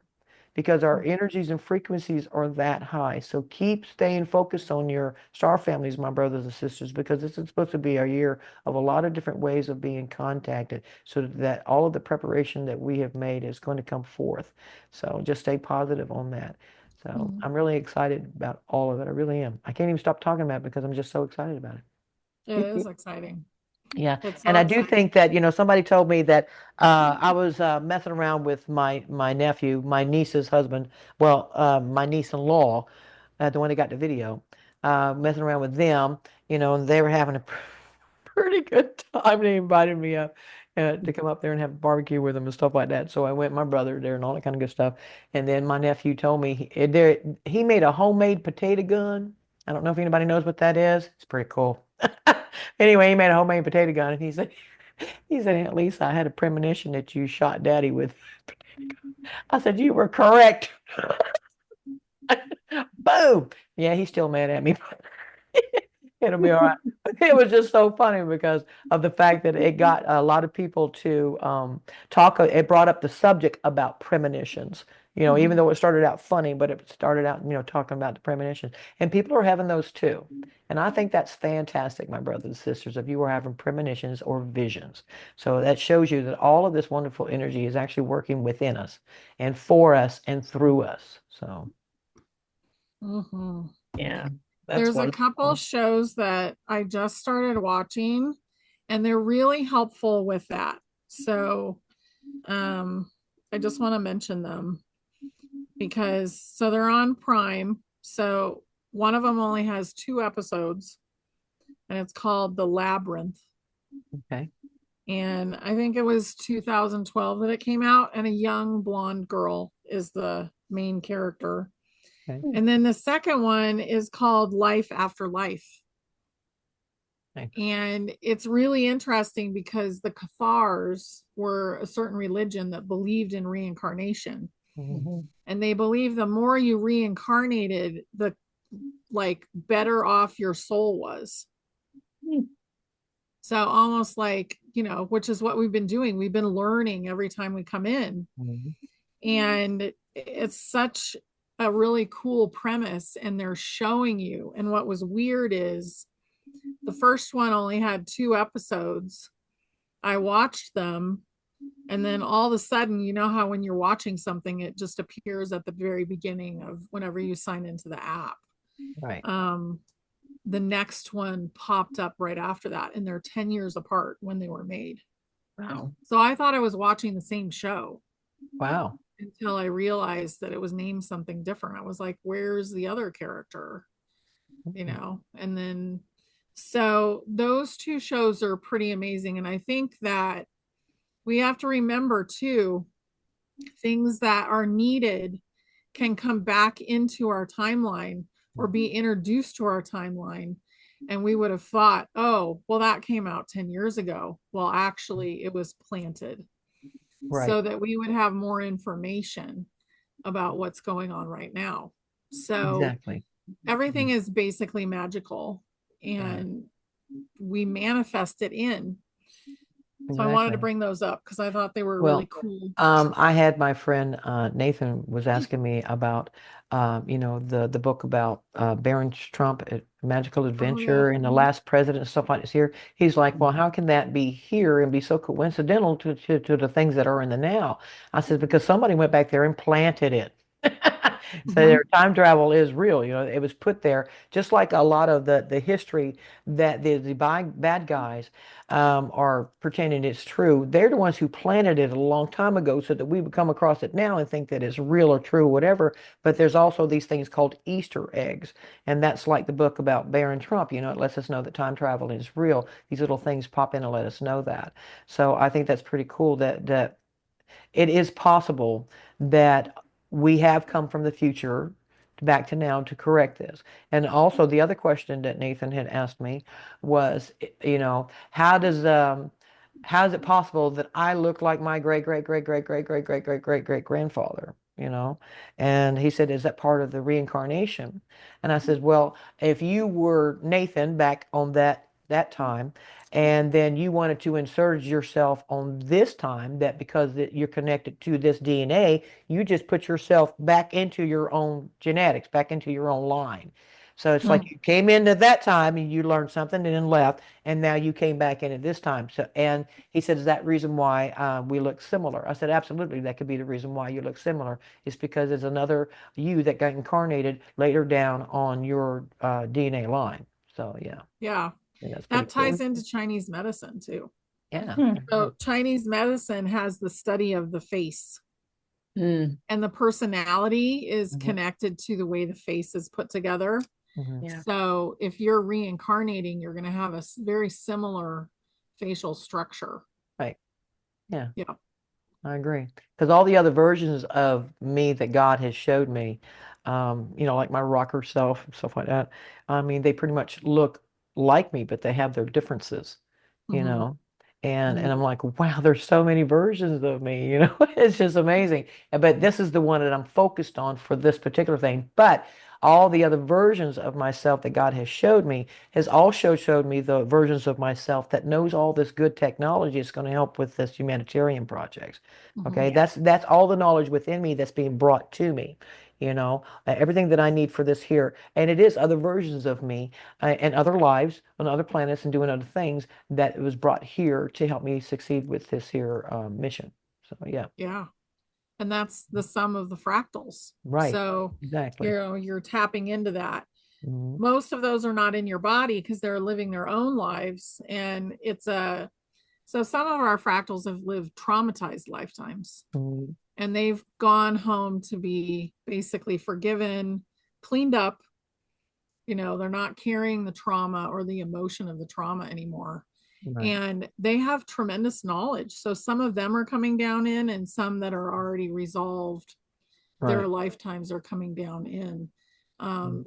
because our energies and frequencies are that high. So keep staying focused on your star families, my brothers and sisters, because this is supposed to be a year of a lot of different ways of being contacted so that all of the preparation that we have made is going to come forth. So just stay positive on that. So Mhm. I'm really excited about all of it. I really am. I can't even stop talking about it because I'm just so excited about It it. is exciting. Yeah, It's and so I do exciting. think that, you know, somebody told me that I was messing around with my nephew, my niece's husband, well, my niece-in-law, the one that got the video, messing around with them, you know, and they were having a pretty good time. They invited me up to come up there and have a barbecue with them and stuff like that. So I went, my brother there and all that kind of good stuff. And then my nephew told me he made a homemade potato gun. I don't know if anybody knows what that is. It's pretty cool. Anyway, he made a homemade potato gun, and he said, Aunt Lisa, I had a premonition that you shot Daddy with. I said, you were correct. Boom. Yeah, he's still mad at me. It'll be all right. But it was just so funny because of the fact that it got a lot of people to talk. It brought up the subject about premonitions. You know, even Mhm. though it started out funny, but it started out, you know, talking about the premonitions. And people are having those too. And I think that's fantastic, my brothers and sisters, if you are having premonitions or visions. So that shows you that all of this wonderful energy is actually working within us and for us and through us. So, Mhm. Yeah, that's There's a couple wonderful. shows that I just started watching, and they're really helpful with that. So, um, I just want to mention them. because so they're on Prime. So one of them only has 2 episodes, and it's called The Labyrinth. Okay. And I think it was 2012 that it came out, and a young blonde girl is the main character. Okay. And then the second one is called Life After Life. Okay. And it's really interesting because the Cathars were a certain religion that believed in reincarnation. Mhm. And they believe the more you reincarnated, the like better off your soul was. So almost like, which is what we've been doing. We've been learning every time we come in. Mhm. And it's such a really cool premise. And they're showing you. And what was weird is the first one only had 2 episodes. I watched them. And then all of a sudden, you know how when you're watching something, it just appears at the very beginning of whenever you sign into the app. Right. Um, the next one popped up right after that, and they're 10 years apart when they were made. Wow. So I thought I was watching the same show Wow. until I realized that it was named something different. I was like, where's the other character? And then so those 2 shows are pretty amazing. And I think that we have to remember too, things that are needed can come back into our timeline or be introduced to our timeline. And we would have thought, oh, well, that came out 10 years ago. Well, actually, it was planted Right. so that we would have more information about what's going on right now. So Exactly. everything is basically magical, Right. and we manifest it in. So I wanted to Exactly. bring those up because I thought they were really Well, cool. I had my friend Nathan was asking me about, the book about Baron Trump, Magical Oh, yeah. Adventure, and the last president and stuff like this here. He's like, well, how can that be here and be so coincidental to the things that are in the now? I said, because somebody went back there and planted it. So Mm-hmm. their time travel is real. It was put there, just like a lot of the history that the bad guys are pretending it's true. They're the ones who planted it a long time ago so that we would come across it now and think that it's real or true, whatever. But there's also these things called Easter eggs. And that's like the book about Barron Trump. It lets us know that time travel is real. These little things pop in and let us know that. So I think that's pretty cool that it is possible that we have come from the future back to now to correct this. And also the other question that Nathan had asked me was, how is it possible that I look like my great great great great great great great great great great grandfather? And he said, is that part of the reincarnation? And I said, well, if you were Nathan back on that time, and then you wanted to insert yourself on this time, that because you're connected to this DNA, you just put yourself back into your own genetics, back into your own line. So it's like you came into that time and you learned something and then left, and now you came back in at this time. So, and he said, is that reason why we look similar? I said, absolutely, that could be the reason why you look similar. It's because there's another you that got incarnated later down on your DNA line. So yeah, Yeah. I think that's pretty That ties cool. into Chinese medicine too. Yeah. So Chinese medicine has the study of the face, Mm. and the personality is Mhm. connected to the way the face is put together. Mhm. Yeah. So if you're reincarnating, you're going to have a very similar facial structure. Right. Yeah, Yeah. I agree. Because all the other versions of me that God has showed me, like my rocker self and stuff like that, I mean, they pretty much look like me, but they have their differences, you Mm-hmm. know. And Mm. I'm like, wow, there's so many versions of me. It's just amazing. But this is the one that I'm focused on for this particular thing. But all the other versions of myself that God has showed me has also showed me the versions of myself that knows all this good technology is going to help with this humanitarian projects. Mm-hmm. Okay, Yeah. that's all the knowledge within me that's being brought to me. Everything that I need for this here, and it is other versions of me and other lives on other planets and doing other things that was brought here to help me succeed with this here mission. So yeah, Yeah. And that's the sum of the fractals. right, So, exactly. you're tapping into that. Mhm. Most of those are not in your body because they're living their own lives. So some of our fractals have lived traumatized lifetimes. Mhm. and they've gone home to be basically forgiven, cleaned up. They're not carrying the trauma or the emotion of the trauma anymore. Right. And they have tremendous knowledge. So some of them are coming down in, and some that are already resolved, their Right. lifetimes are coming down in.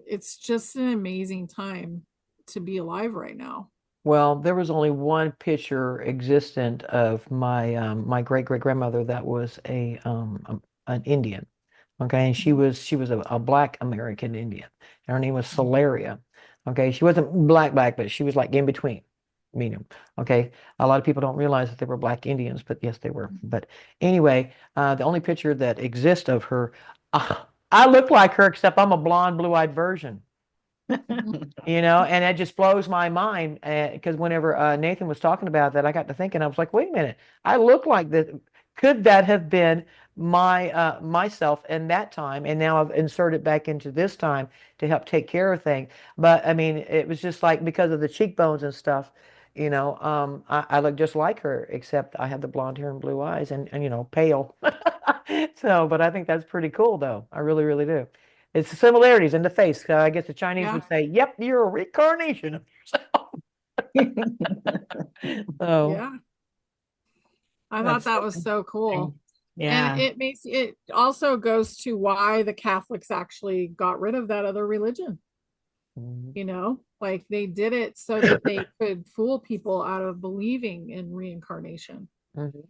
It's just an amazing time to be alive right now. Well, there was only one picture existent of my great great grandmother that was an Indian. Okay, and she was a black American Indian. And her name was Solaria. Okay, she wasn't black black, but she was like in between, medium. Okay, a lot of people don't realize that they were black Indians, but yes, they were. But anyway, the only picture that exists of her, I look like her, except I'm a blonde, blue-eyed version. And it just blows my mind because whenever Nathan was talking about that, I got to thinking, I was like, wait a minute, I look like this. Could that have been myself in that time? And now I've inserted back into this time to help take care of things. But I mean, it was just like because of the cheekbones and stuff, I look just like her, except I have the blonde hair and blue eyes and pale. So, but I think that's pretty cool though. I really, really do. It's the similarities in the face. I guess the Chinese Yeah. would say, "Yep, you're a reincarnation of yourself." So Yeah. I thought that's that was so cool. And Yeah. it also goes to why the Catholics actually got rid of that other religion. Mhm. Like they did it so that they could fool people out of believing in reincarnation. Mhm.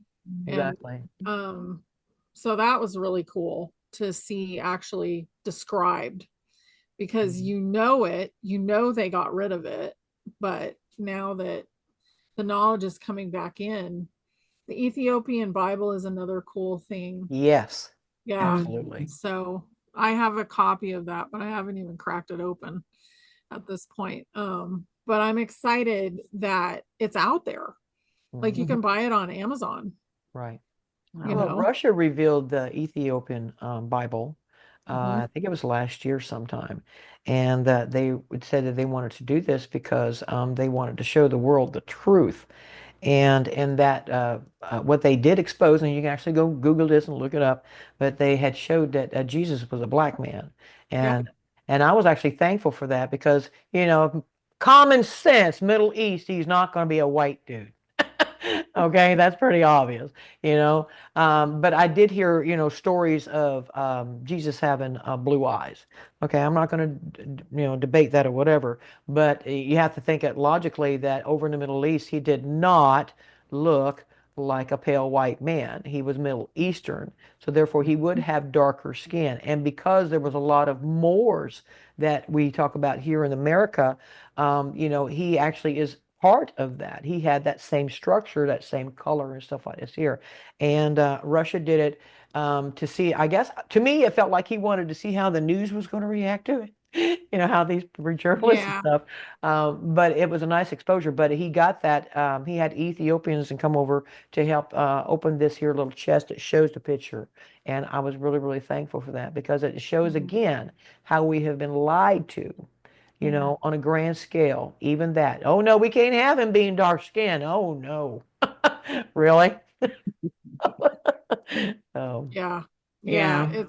And Exactly. um so that was really cool to see actually described, because Mhm. they got rid of it, but now that the knowledge is coming back in, the Ethiopian Bible is another cool thing. Yes, Yeah. absolutely. So I have a copy of that, but I haven't even cracked it open at this point. But I'm excited that it's out there. Like you Mhm. can buy it on Amazon, Right. you Wow. Well, know? Russia revealed the Ethiopian Bible. Mm-hmm. I think it was last year sometime, and that they said that they wanted to do this because they wanted to show the world the truth. And that what they did expose, and you can actually go Google this and look it up, but they had showed that Jesus was a black man, Yep. and I was actually thankful for that because common sense, Middle East, he's not going to be a white dude. Okay, that's pretty obvious, you know. But I did hear, stories of Jesus having blue eyes. Okay, I'm not going to, debate that or whatever, but you have to think it logically that over in the Middle East, he did not look like a pale white man. He was Middle Eastern, so therefore he would have darker skin. And because there was a lot of Moors that we talk about here in America, he actually is part of that. He had that same structure, that same color and stuff like this here. And Russia did it to see, I guess, to me, it felt like he wanted to see how the news was going to react to it. How these were journalists and Yeah. stuff. But it was a nice exposure. But he got that. He had Ethiopians and come over to help open this here little chest that shows the picture. And I was really, really thankful for that because it shows Mhm. again how we have been lied to, Yeah. on a grand scale. Even that. Oh no, we can't have him being dark skinned. Oh no. Really? Oh, Yeah. Yeah. Yeah.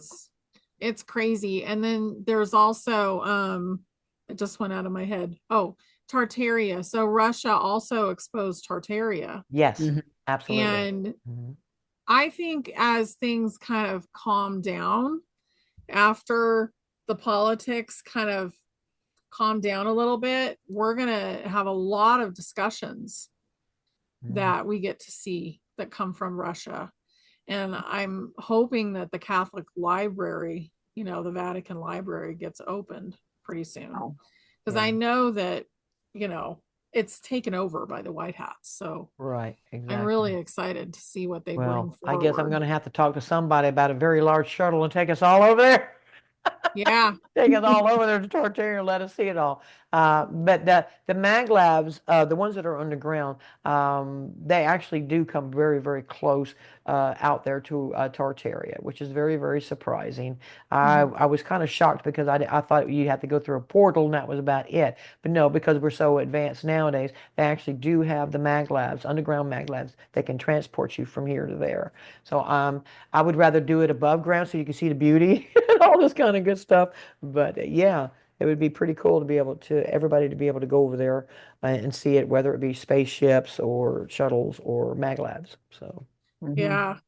It's crazy. And then there's also it just went out of my head. Oh, Tartaria. So Russia also exposed Tartaria. yes, Mhm. absolutely. And Mhm. I think as things kind of calm down after the politics kind of calm down a little bit, we're going to have a lot of discussions Mhm. that we get to see that come from Russia. And I'm hoping that the Catholic Library, the Vatican Library gets opened pretty soon. Wow. Because Yeah, I know that, you know, it's taken over by the White Hats. So right, I'm exactly. really excited to see what they bring Well, I guess I'm forward. going to have to talk to somebody about a very large shuttle and take us all over there. Yeah. Take us all over there to Tortilla and let us see it all. But the mag labs, the ones that are underground, they actually do come very, very close out there to Tartaria, which is very, very surprising. Mhm. I was kind of shocked because I thought you had to go through a portal and that was about it. But no, because we're so advanced nowadays, they actually do have the mag labs, underground mag labs, that can transport you from here to there. So I would rather do it above ground so you can see the beauty and all this kind of good stuff. But yeah, it would be pretty cool to be able to everybody to be able to go over there and see it, whether it be spaceships or shuttles or mag labs. So Mhm. Yeah.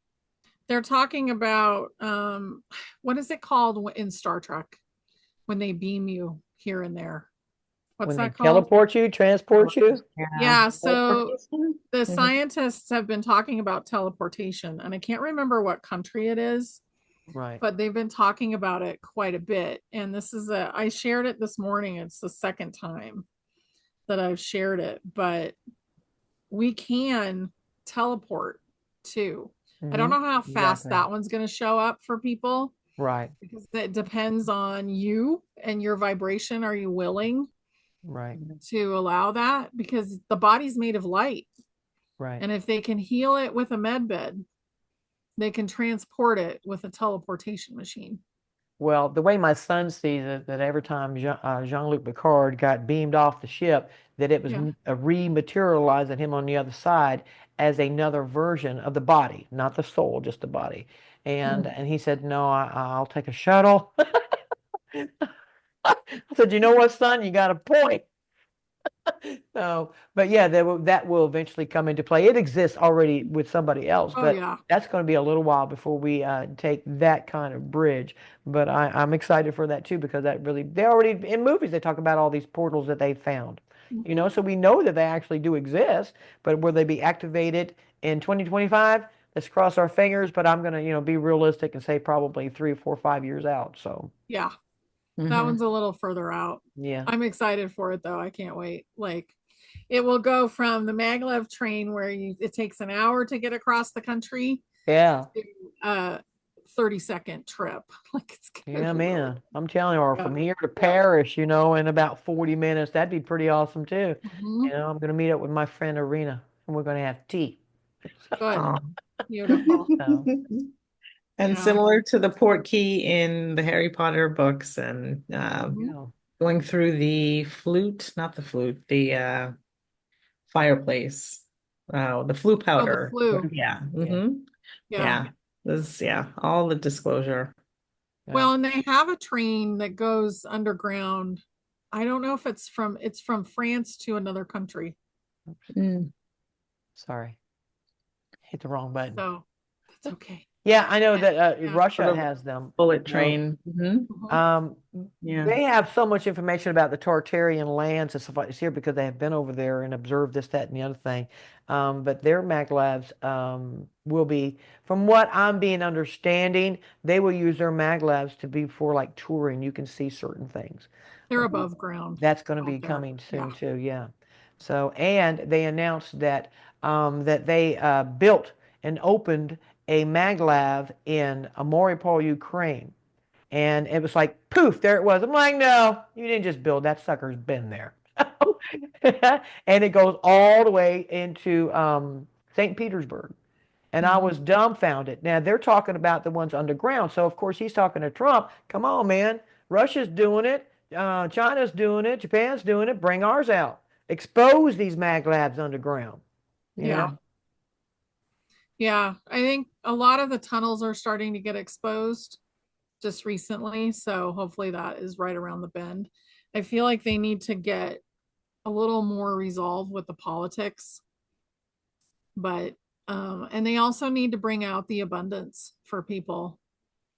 They're talking about what is it called in Star Trek when they beam you here and there? What's when they that called? teleport you, transport you, Yeah. Yeah, so Teleportation? the Mhm. scientists have been talking about teleportation, and I can't remember what country it is, right? but they've been talking about it quite a bit. And I shared it this morning. It's the second time that I've shared it, but we can teleport too. I don't Mm-hmm. know how fast Exactly. that one's going to show up for people Right. because it depends on you and your vibration. Are you willing Right. to allow that? Because the body's made of light. Right. And if they can heal it with a med bed, they can transport it with a teleportation machine. Well, the way my son sees it, that every time Jean-Luc Picard got beamed off the ship, that it was Yeah. rematerializing him on the other side as another version of the body, not the soul, just the body. Mhm. And he said, "No, I'll take a shuttle." I said, "You know what, son? You got a point." No, but yeah, that will eventually come into play. It exists already with somebody else, Oh, but yeah. that's going to be a little while before we take that kind of bridge. But I'm excited for that too because that really they already in movies they talk about all these portals that they found, Mhm. so we know that they actually do exist. But will they be activated in 2025? Let's cross our fingers. But I'm going to be realistic and say probably 3 or 4, 5 years out. So Yeah. That Mhm. one's a little further out. yeah, I'm excited for it though. I can't wait. Like it will go from the maglev train where it takes an hour to get across the country yeah. to a 30-second trip. Like it's gonna Yeah, be really man. I'm telling you, or yeah. from here to Paris, in about 40 minutes. That'd be pretty awesome too. Mhm. I'm going to meet up with my friend Arena and we're going to have tea. Good. Oh. Beautiful. So, And Yeah. similar to the port key in the Harry Potter books and there you Mhm. go. going through the flute, not the flute, the fireplace. The flue Oh, the powder. flu. Yeah. Yeah. Yeah. Yeah. All the disclosure. Yeah. Well, and they have a train that goes underground. I don't know if it's from France to another country. Oops. Mm. Sorry. Hit the wrong button. So that's okay. Yeah, I know that Yeah. For Russia the has them. bullet No, train. Hmm. Mhm. Um, Yeah. they have so much information about the Tartarian lands and stuff like this here because they have been over there and observed this, that, and the other thing. But their Mac labs will be, from what I'm being understanding, they will use their Mag labs to be for like touring. You can see certain things. They're Uh, above ground that's going to out be there. coming Yeah. soon too. Yeah. So, and they announced that they built and opened a Mag lab in Mariupol, Ukraine. And it was like, poof, there it was. I'm like, no, you didn't just build that sucker's been there. And it goes all the way into St. Petersburg. And I Mhm. was dumbfounded. Now they're talking about the ones underground. So of course he's talking to Trump. Come on, man. Russia's doing it. China's doing it. Japan's doing it. Bring ours out. Expose these mag labs underground. You know? Yeah. Yeah. I think a lot of the tunnels are starting to get exposed just recently. So hopefully that is right around the bend. I feel like they need to get a little more resolved with the politics, but and they also need to bring out the abundance for people.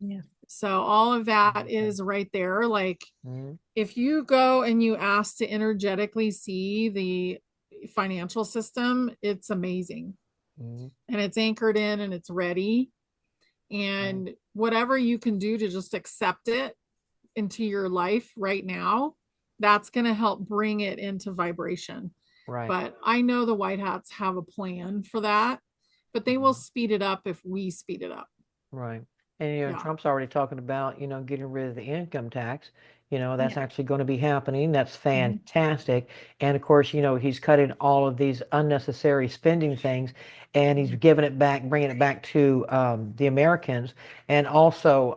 Yeah. So all of that Okay. is right there. Like Mhm. if you go and you ask to energetically see the financial system, it's amazing. Mhm. And it's anchored in and it's ready. Right. And whatever you can do to just accept it into your life right now, that's going to help bring it into vibration. Right. But I know the White Hats have a plan for that, but they will Mhm. speed it up if we speed it up. Right. And Yeah. Trump's already talking about, getting rid of the income tax. That's Yeah. actually going to be happening. That's Mhm. fantastic. And of course, he's cutting all of these unnecessary spending things, and he's Mhm. giving it back, bringing it back to the Americans. And also,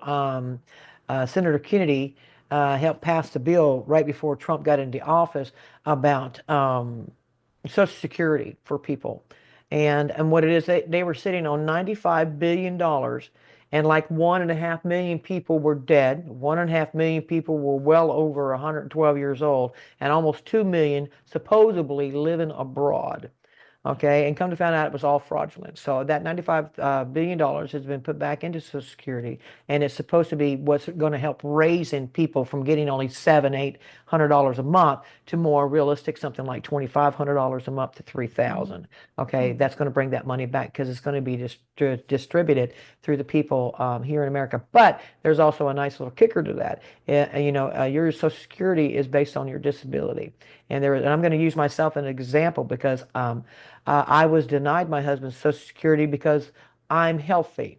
Senator Kennedy helped pass the bill right before Trump got into office about Social Security for people. And what it is, they were sitting on $95 billion, and like 1.5 million people were dead. 1.5 million people were well over 112 years old, and almost 2 million supposedly living abroad. Okay, and come to find out it was all fraudulent. So that $95 billion has been put back into Social Security, and it's supposed to be what's going to help raising people from getting only $700-800 a month to more realistic, something like $2,500 a month to Mhm. 3,000. Okay, Mhm. that's going to bring that money back because it's going to be distributed through the people here in America. But there's also a nice little kicker to that. Your Social Security is based on your disability, and I'm going to use myself as an example because I was denied my husband's Social Security because I'm healthy.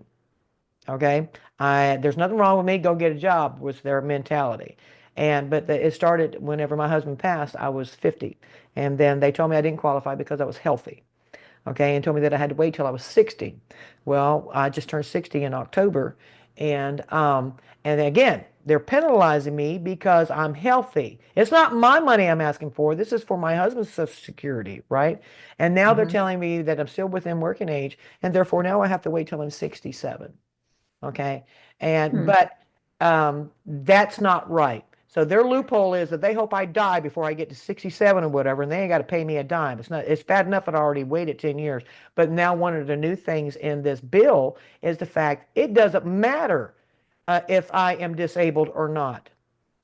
Okay, there's nothing wrong with me. Go get a job was their mentality, it started whenever my husband passed. I was 50, and then they told me I didn't qualify because I was healthy. Okay, and told me that I had to wait till I was 60. Well, I just turned 60 in October, and again, they're penalizing me because I'm healthy. It's not my money I'm asking for. This is for my husband's Social Security, right? And now they're Hmm. telling me that I'm still within working age, and therefore now I have to wait till I'm 67. Okay, and Hmm. but that's not right. So their loophole is that they hope I die before I get to 67 or whatever, and they ain't got to pay me a dime. It's not. It's bad enough that I already waited 10 years. But now one of the new things in this bill is the fact it doesn't matter if I am disabled or not.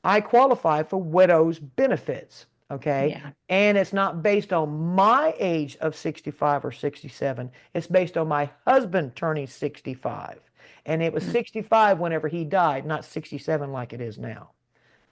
I qualify for widow's benefits. Okay, Yeah. and it's not based on my age of 65 or 67. It's based on my husband turning 65, and it was Hmm. 65 whenever he died, not 67 like it is now.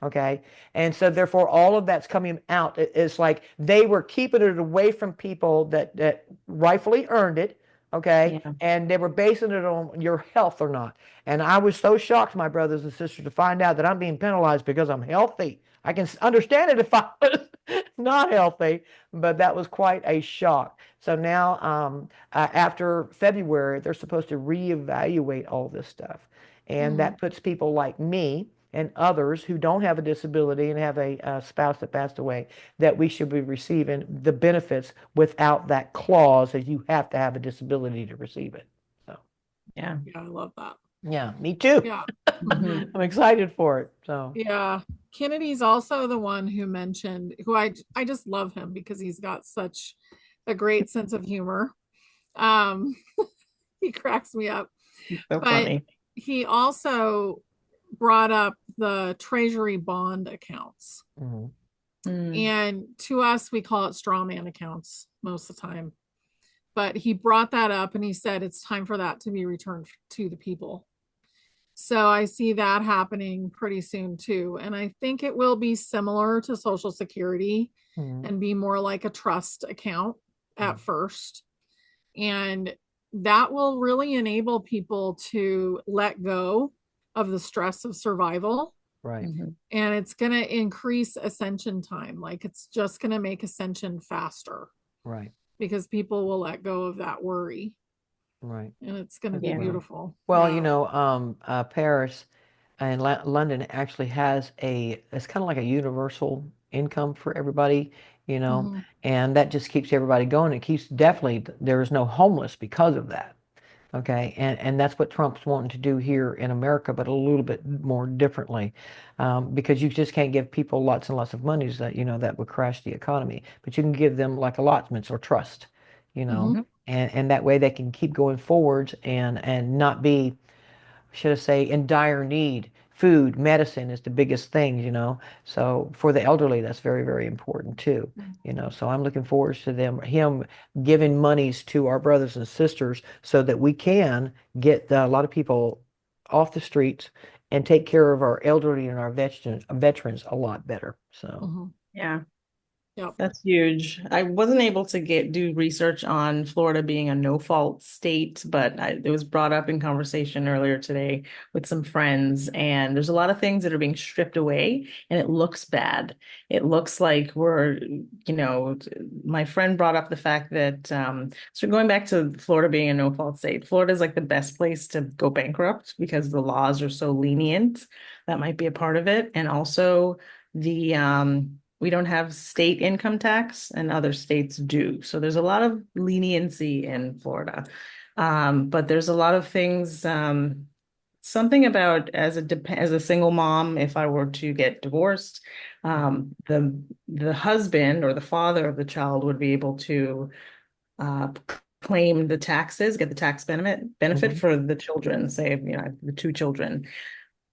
Okay. And so therefore all of that's coming out. It's like they were keeping it away from people that rightfully earned it. Okay. Yeah. And they were basing it on your health or not. And I was so shocked, my brothers and sisters, to find out that I'm being penalized because I'm healthy. I can understand it if I was not healthy, but that was quite a shock. So now, after February, they're supposed to reevaluate all this stuff. And Mhm. that puts people like me and others who don't have a disability and have a spouse that passed away, that we should be receiving the benefits without that clause that you have to have a disability to receive it. So, Yeah. Yeah, I love that. yeah, me too. Yeah. Hmm. Hmm. I'm excited for it. So, Yeah. Kennedy's also the one who mentioned who I just love him because he's got such a great sense of humor. Um he cracks me up. So But funny. he also brought up the treasury bond accounts. mhm, Mm. And to us, we call it straw man accounts most of the time. But he brought that up and he said it's time for that to be returned to the people. So I see that happening pretty soon too. And I think it will be similar to Social Security mhm, and be more like a trust account mhm. at first. And that will really enable people to let go of the stress of survival. Right, Hmm. And it's going to increase ascension time. Like it's just going to make ascension faster right, because people will let go of that worry. right. And it's going to That's be Yeah. right. beautiful. Well, Yeah. Paris and London actually has it's kind of like a universal income for everybody, you know, Mhm. and that just keeps everybody going. It keeps definitely, there is no homeless because of that. Okay, and that's what Trump's wanting to do here in America, but a little bit more differently, because you just can't give people lots and lots of money that that would crash the economy. But you can give them like allotments or trust, you know, Mhm. Hmm. and that way they can keep going forwards and not be, should I say, in dire need. Food, medicine is the biggest thing, So for the elderly, that's very, very important too, So I'm looking forward to him giving monies to our brothers and sisters so that we can get a lot of people off the streets and take care of our elderly and our veterans a lot better. So Mhm. Yeah. Yep. That's huge. I wasn't able to do research on Florida being a no-fault state, but it was brought up in conversation earlier today with some friends, and there's a lot of things that are being stripped away, and it looks bad. It looks like my friend brought up the fact that so going back to Florida being a no-fault state, Florida is like the best place to go bankrupt because the laws are so lenient. That might be a part of it, and also the we don't have state income tax and other states do. So there's a lot of leniency in Florida. But there's a lot of things, something about as a single mom, if I were to get divorced, the husband or the father of the child would be able to uh, claim the taxes, get the tax benefit Mhm. for the children, say, the two children.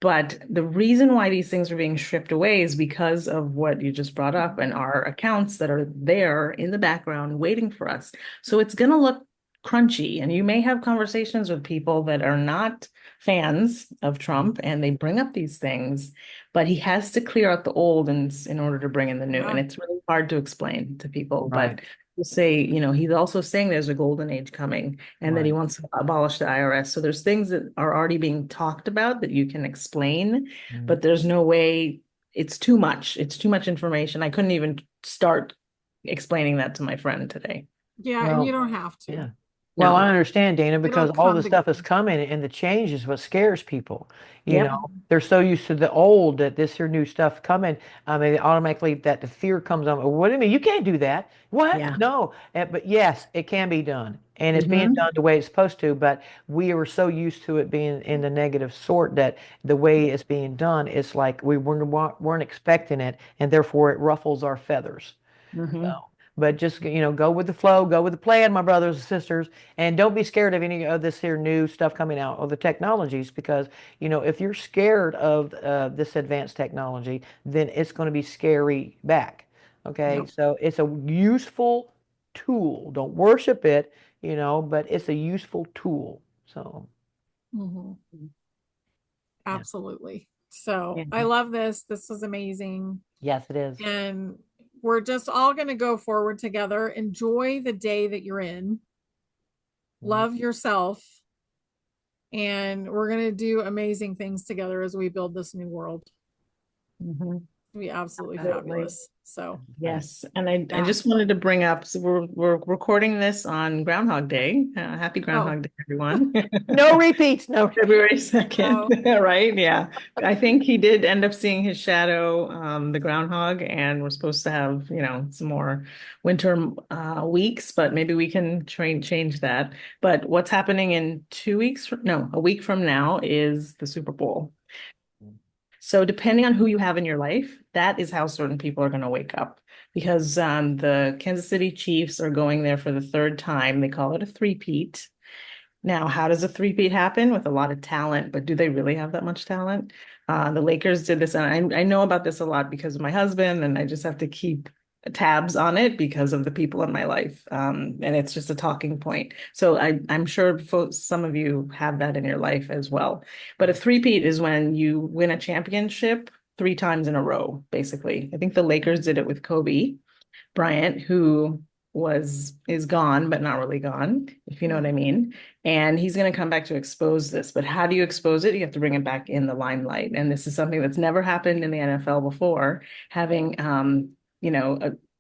But the reason why these things are being stripped away is because of what you just brought up and our accounts that are there in the background waiting for us. So it's going to look crunchy. And you may have conversations with people that are not fans of Mhm. Trump and they bring up these things, but he has to clear out the old in order to bring in the new. And Yeah. it's really hard to explain to people. Right, But to say, he's also saying there's a golden age coming and that he right. wants to abolish the IRS. So there's things that are already being talked about that you can explain, Mhm. but there's no way it's too much. It's too much information. I couldn't even start explaining that to my friend today. Yeah. And you Well, don't have to. yeah. Well, I No. understand, Dana, It'll because all come the stuff together. is coming and the change is what scares people. You Yep. know, they're so used to the old that this here new stuff coming. I mean, automatically that the fear comes on. What do you mean? You can't do that. What? Yeah. No. But yes, it can be done. And it's being Hmm. done the way it's supposed to, but we are so used to it being in the negative sort that the way it's being done, it's like we weren't expecting it, and therefore it ruffles our feathers. So, Hmm. but just go with the flow, go with the plan, my brothers and sisters, and don't be scared of any of this here new stuff coming out or the technologies because if you're scared of this advanced technology, then it's going to be scary back. Okay, Yep. so it's a useful tool. Don't worship it, but it's a useful tool. So Hmm. yeah, Absolutely. So Yeah. I love this. This was amazing. yes, it is. And we're just all going to go forward together. Enjoy the day that you're in. Mhm. Love yourself. And we're going to do amazing things together as we build this new world. Hmm. It'll be absolutely Absolutely. fabulous. So, Yes, and I yeah. just wanted to bring up, so we're recording this on Groundhog Day. Happy Oh, Groundhog Day, everyone. No repeats. No. February 2nd, oh, right? Yeah. I think he did end up seeing his shadow, the groundhog, and we're supposed to have, some more winter weeks, but maybe we can change that. But what's happening in 2 weeks no, a week from now is the Super Bowl. So depending on who you have in your life, that is how certain people are going to wake up. Because the Kansas City Chiefs are going there for the third time. They call it a three-peat. Now, how does a three-peat happen? With a lot of talent, but do they really have that much talent? The Lakers did this, and I know about this a lot because of my husband, and I just have to keep tabs on it because of the people in my life. And it's just a talking point. So I'm sure some of you have that in your life as well. But a three-peat is when you win a championship 3 times in a row, basically. I think the Lakers did it with Kobe Bryant, who is gone, but not really gone, if you know what I mhm. mean. And he's going to come back to expose this. But how do you expose it? You have to bring it back in the limelight. And this is something that's never happened in the NFL before, having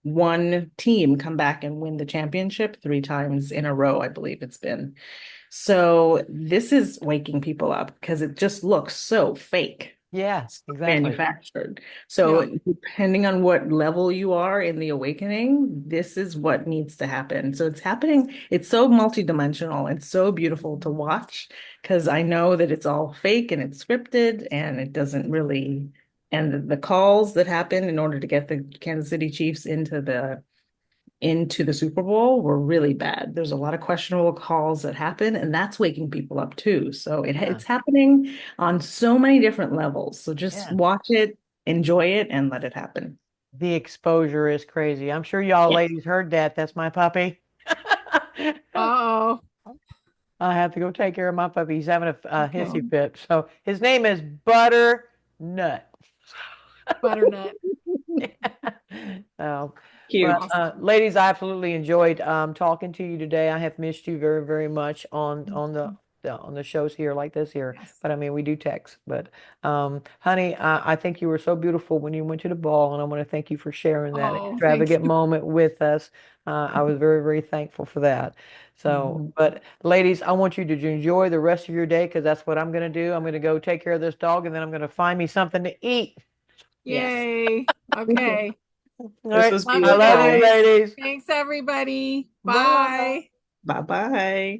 one team come back and win the championship 3 times in a row, I believe it's been. So this is waking people up because it just looks so fake, Yeah, exactly. manufactured. So Yeah. depending on what level you are in the awakening, this is what needs to happen. So it's happening. It's so multidimensional. It's so beautiful to watch because I know that it's all fake and it's scripted and it doesn't really. And the calls that happen in order to get the Kansas City Chiefs into the Super Bowl were really bad. There's a lot of questionable calls that happen, and that's waking people up too. So Yeah. it's happening on so many different levels. So just Yeah. watch it, enjoy it, and let it happen. The exposure is crazy. I'm sure y'all Yes. ladies heard that. That's my puppy. Uh-oh. I have to go take care of my puppy. He's having a Okay. hissy fit. So his name is Butternut. Butternut. So, Cute. Well, Awesome. ladies, I absolutely enjoyed talking to you today. I have missed you very, very much on the shows here like this here. Yes. But I mean, we do text. But honey, I think you were so beautiful when you went to the ball, and I want to thank you for sharing that Oh, thank extravagant you. moment with us. I was very, very thankful for that. So, Mhm. but ladies, I want you to enjoy the rest of your day because that's what I'm going to do. I'm going to go take care of this dog, and then I'm going to find me something to eat. Yes. Yay. Okay. All This right. was Love you I love you, beautiful. guys. ladies. Thanks, everybody. Bye. Bye. Bye bye.